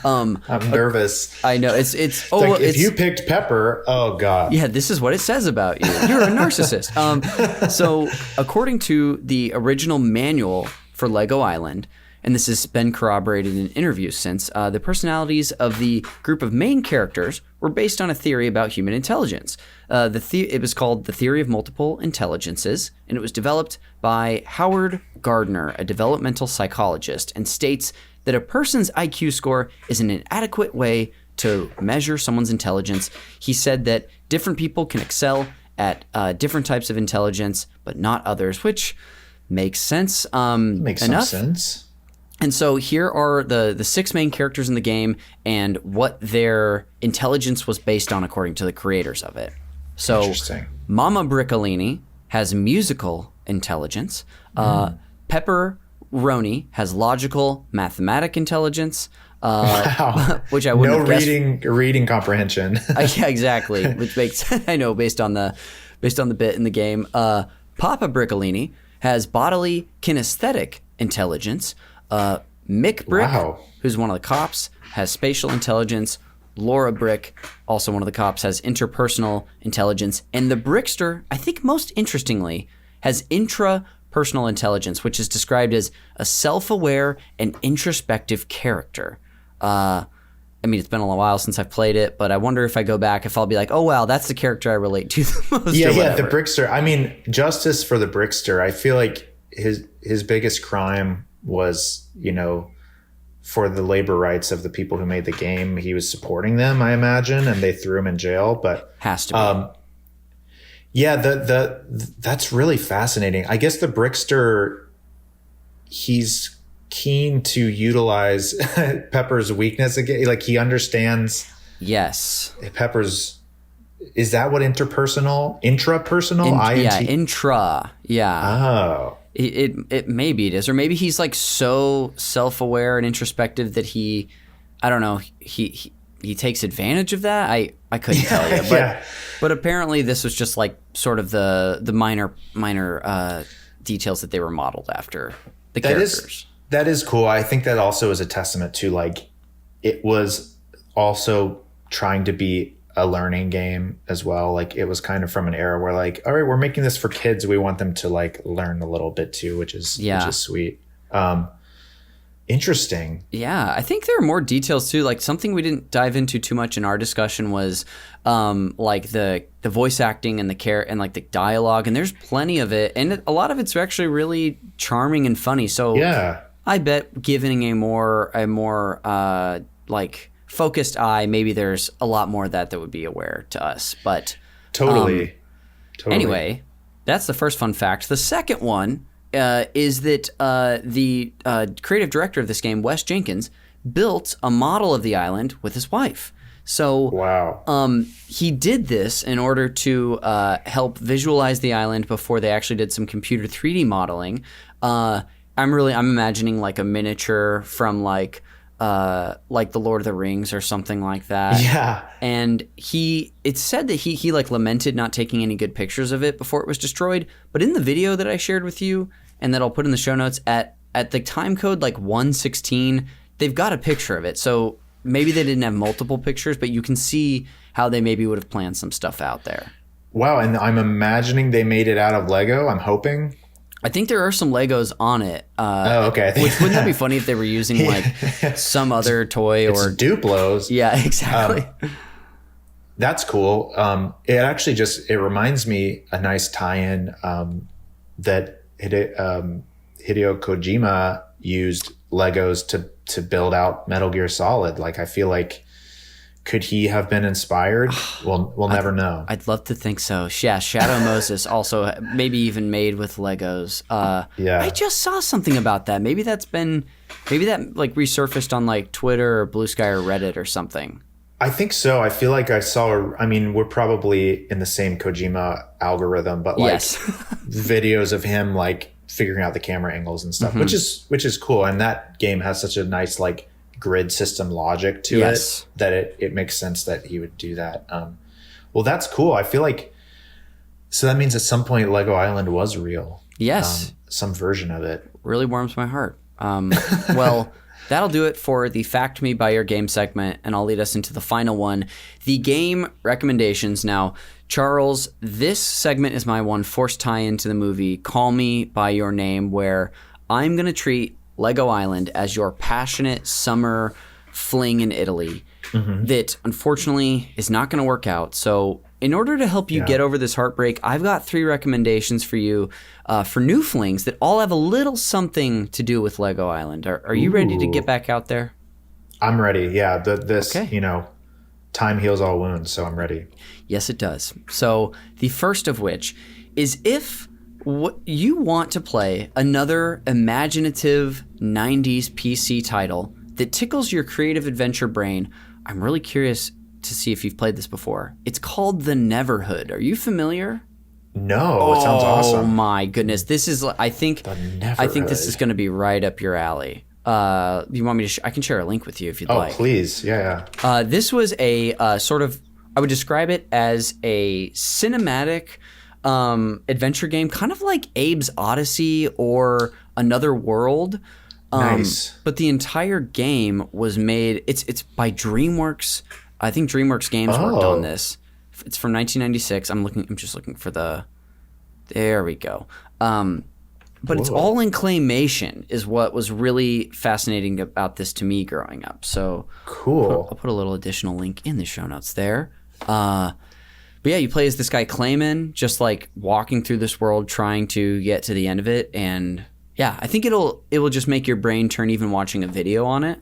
I'm nervous. I know it's like if you picked Pepper, oh god. Yeah, this is what it says about you. You're a narcissist. So, according to the original manual for Lego Island, and this has been corroborated in interviews since, the personalities of the group of main characters were based on a theory about human intelligence. It was called the Theory of Multiple Intelligences, and it was developed by Howard Gardner, a developmental psychologist, and states that a person's IQ score is an inadequate way to measure someone's intelligence. He said that different people can excel at different types of intelligence, but not others, which makes sense. Makes some sense. And so here are the six main characters in the game and what their intelligence was based on according to the creators of it. So Mama Briccolini has musical intelligence. Pepperoni has logical mathematic intelligence. Wow. Which I wouldn't have guessed. Reading comprehension. Yeah, exactly. Which makes I know based on the bit in the game. Papa Briccolini has bodily kinesthetic intelligence. Mick Brick, who's one of the cops, has spatial intelligence. Laura Brick, also one of the cops, has interpersonal intelligence. And the Brickster, I think most interestingly, has intrapersonal intelligence, which is described as a self-aware and introspective character. I mean, it's been a while since I've played it, but I wonder if I go back, if I'll be like, oh, wow, that's the character I relate to the most. Yeah, the Brickster. I mean, justice for the Brickster. I feel like his biggest crime was, for the labor rights of the people who made the game. He was supporting them, I imagine, and they threw him in jail. But has to be. Yeah, that's really fascinating. I guess the Brickster, he's keen to utilize Pepper's weakness again. Like he understands Pepper's Is that what intrapersonal? Yeah, intra. Yeah. Oh. It maybe it is, or maybe he's like so self-aware and introspective that I don't know, he takes advantage of that. I couldn't tell you, but apparently this was just like sort of the minor details that they were modeled after the characters. That is cool. I think that also is a testament to like it was also trying to be a learning game as well. Like it was kind of from an era where like, all right, we're making this for kids. We want them to like learn a little bit too, which is sweet. Interesting. Yeah, I think there are more details too. Like something we didn't dive into too much in our discussion was like the voice acting and and like the dialogue. And there's plenty of it, and a lot of it's actually really charming and funny. So yeah, I bet giving a more like focused eye, maybe there's a lot more of that would be aware to us. But totally. Anyway, that's the first fun fact. The second one is that the creative director of this game, Wes Jenkins, built a model of the island with his wife. So wow. He did this in order to help visualize the island before they actually did some computer 3D modeling. I'm imagining like a miniature from like the Lord of the Rings or something like that. Yeah. And it's said that he like lamented not taking any good pictures of it before it was destroyed. But in the video that I shared with you and that I'll put in the show notes at the time code like 116, they've got a picture of it. So maybe they didn't have multiple pictures, but you can see how they maybe would have planned some stuff out there. Wow. And I'm imagining they made it out of Lego. I'm hoping. I think there are some Legos on it. Okay. Which wouldn't that be funny if they were using like some other toy or Duplos? Yeah, exactly. That's cool. It actually it reminds me a nice tie-in that Hideo Kojima used Legos to build out Metal Gear Solid. Like I feel like. Could he have been inspired? We'll never know. I'd love to think so. Yeah, Shadow Moses also maybe even made with Legos. Yeah. I just saw something about that. Maybe that like resurfaced on like Twitter or Blue Sky or Reddit or something. I think so. I feel like I saw. We're probably in the same Kojima algorithm, but like videos of him like figuring out the camera angles and stuff, which is cool. And that game has such a nice like grid system logic to it that it makes sense that he would do that. Well, that's cool. I feel like so that means at some point Lego Island was real. Yes, some version of it. Really warms my heart. Well, that'll do it for the Fact Me by Your Game segment, and I'll lead us into the final one, the game recommendations. Now, Charles, this segment is my one forced tie-in to the movie Call Me by Your Name, where I'm going to treat Lego Island as your passionate summer fling in Italy that unfortunately is not going to work out. So in order to help you get over this heartbreak, I've got 3 recommendations for you for new flings that all have a little something to do with Lego Island. Are you ready to get back out there? I'm ready. Yeah. Time heals all wounds, so I'm ready. Yes, it does. So the first of which is if you want to play another imaginative 90s PC title that tickles your creative adventure brain. I'm really curious to see if you've played this before. It's called The Neverhood. Are you familiar? No, it sounds awesome. Oh my goodness. This is, I think this is going to be right up your alley. You want me to, I can share a link with you if you'd like. Oh, please. Yeah. This was a sort of, I would describe it as a cinematic adventure game, kind of like Abe's Odyssey or Another World. Nice. But the entire game was made, it's by DreamWorks. I think DreamWorks Games worked on this. It's from 1996. I'm just looking for there we go. But it's all in claymation is what was really fascinating about this to me growing up. So cool. I'll put a little additional link in the show notes there. But yeah, you play as this guy Clayman, just like walking through this world trying to get to the end of it. And yeah, I think it will just make your brain turn even watching a video on it.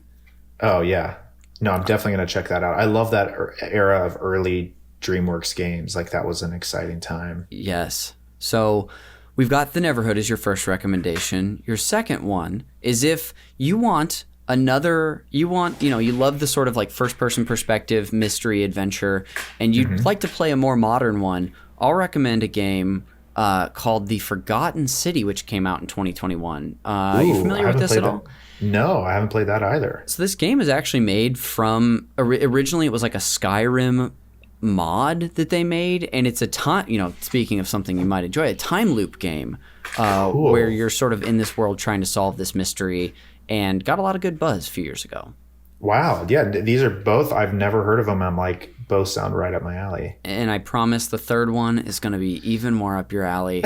Oh yeah. No, I'm definitely going to check that out. I love that era of early DreamWorks games. Like that was an exciting time. Yes. So we've got The Neverhood as your first recommendation. Your second one is if you want another, you love the sort of like first person perspective mystery adventure, and you'd like to play a more modern one, I'll recommend a game called The Forgotten City, which came out in 2021. Are you familiar with this at all? No, I haven't played that either. So this game is actually made from, originally it was like a Skyrim mod that they made, and it's a time, speaking of something you might enjoy, a time loop game where you're sort of in this world trying to solve this mystery, and got a lot of good buzz a few years ago. Wow. Yeah, these are both, I've never heard of them. I'm like, both sound right up my alley. And I promise the third one is going to be even more up your alley.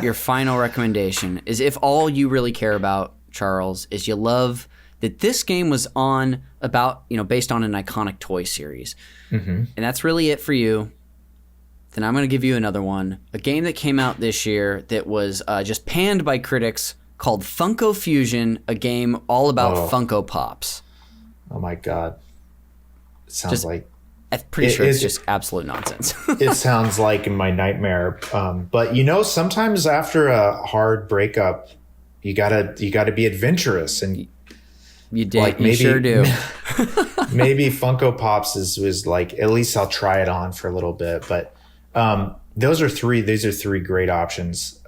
Your final recommendation is, if all you really care about, Charles, is you love that this game was based on an iconic toy series. And that's really it for you. Then I'm going to give you another one. A game that came out this year that was just panned by critics, called Funko Fusion, a game all about Funko Pops. Oh my God. It sounds like... I'm pretty sure it's just absolute nonsense. It sounds like my nightmare. But sometimes after a hard breakup, you gotta be adventurous, and you did. Like, you sure do. Maybe Funko Pops was like, at least I'll try it on for a little bit. But these are three great options.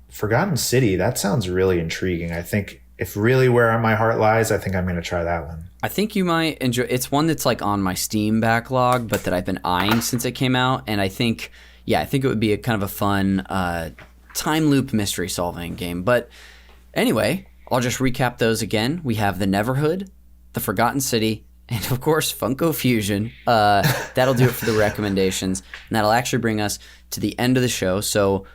Forgotten City, that sounds really intriguing. I think if really where my heart lies, I think I'm going to try that one. I think you might enjoy. It's one that's like on my Steam backlog, but that I've been eyeing since it came out, and I think it would be a kind of a fun time loop mystery solving game. But anyway, I'll just recap those again. We have The Neverhood, The Forgotten City, and of course Funko Fusion. That'll do it for the recommendations, and that'll actually bring us to the end of the show. So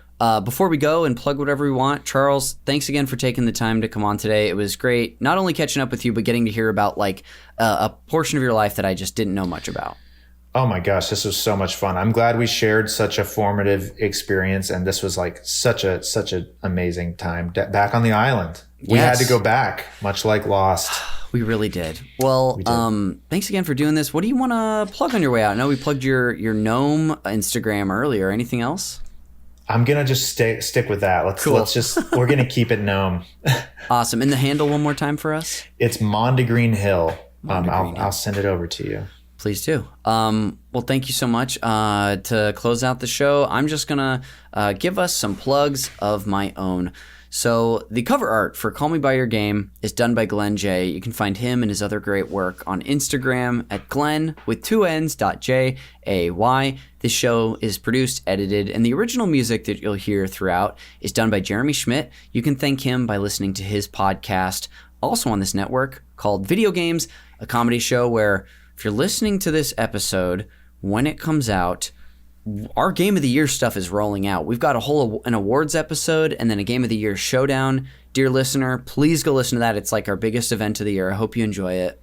before we go and plug whatever we want, Charles, thanks again for taking the time to come on today. It was great not only catching up with you, but getting to hear about like a portion of your life that I just didn't know much about. Oh my gosh, this was so much fun. I'm glad we shared such a formative experience, and this was like such an amazing time back on the island. We had to go back, much like Lost. We really did. Well, thanks again for doing this. What do you want to plug on your way out? I know we plugged your gnome Instagram earlier. Anything else? I'm going to just stick with that. We're going to keep it gnome. Awesome. And the handle one more time for us? It's Mondegreen Hill. I'll send it over to you. Please do. Well, thank you so much. To close out the show, I'm just going to give us some plugs of my own. So the cover art for Call Me By Your Game is done by Glenn J. You can find him and his other great work on Instagram at Glenn with 2 N's.jay. This show is produced, edited, and the original music that you'll hear throughout is done by Jeremy Schmidt. You can thank him by listening to his podcast, also on this network, called Video Games, a comedy show where if you're listening to this episode when it comes out, our Game of the Year stuff is rolling out. We've got an awards episode and then a Game of the Year showdown. Dear listener, please go listen to that. It's like our biggest event of the year. I hope you enjoy it.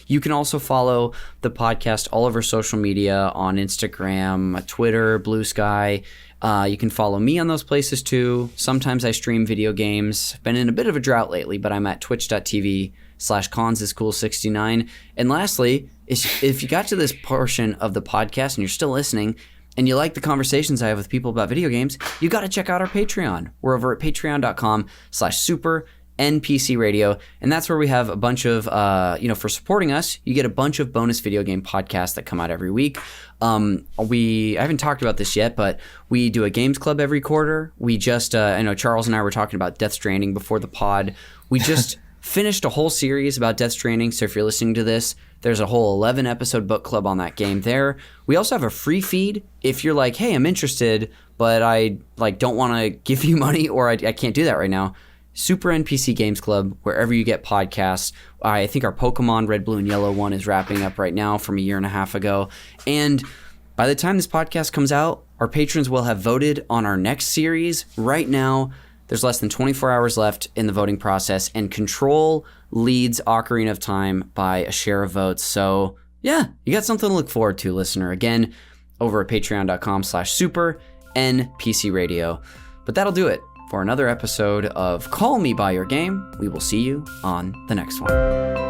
You can also follow the podcast all over social media on Instagram, Twitter, Blue Sky. You can follow me on those places too. Sometimes I stream video games. Been in a bit of a drought lately, but I'm at twitch.tv/consiscool69. And lastly, if you got to this portion of the podcast and you're still listening, and you like the conversations I have with people about video games, you got to check out our Patreon. We're over at patreon.com/super NPC Radio, and that's where we have a bunch of, for supporting us, you get a bunch of bonus video game podcasts that come out every week. I haven't talked about this yet, but we do a games club every quarter. We just, I know Charles and I were talking about Death Stranding before the pod. We just finished a whole series about Death Stranding, so if you're listening to this, there's a whole 11-episode book club on that game there. We also have a free feed if you're like, hey, I'm interested, but I don't want to give you money, or I can't do that right now. Super NPC Games Club, wherever you get podcasts. I think our Pokemon Red, Blue, and Yellow one is wrapping up right now from a year and a half ago. And by the time this podcast comes out, our patrons will have voted on our next series. Right now, there's less than 24 hours left in the voting process, and Control leads Ocarina of Time by a share of votes. So yeah, you got something to look forward to, listener. Again, over at patreon.com/super NPC Radio. But that'll do it for another episode of Call Me By Your Game. We will see you on the next one.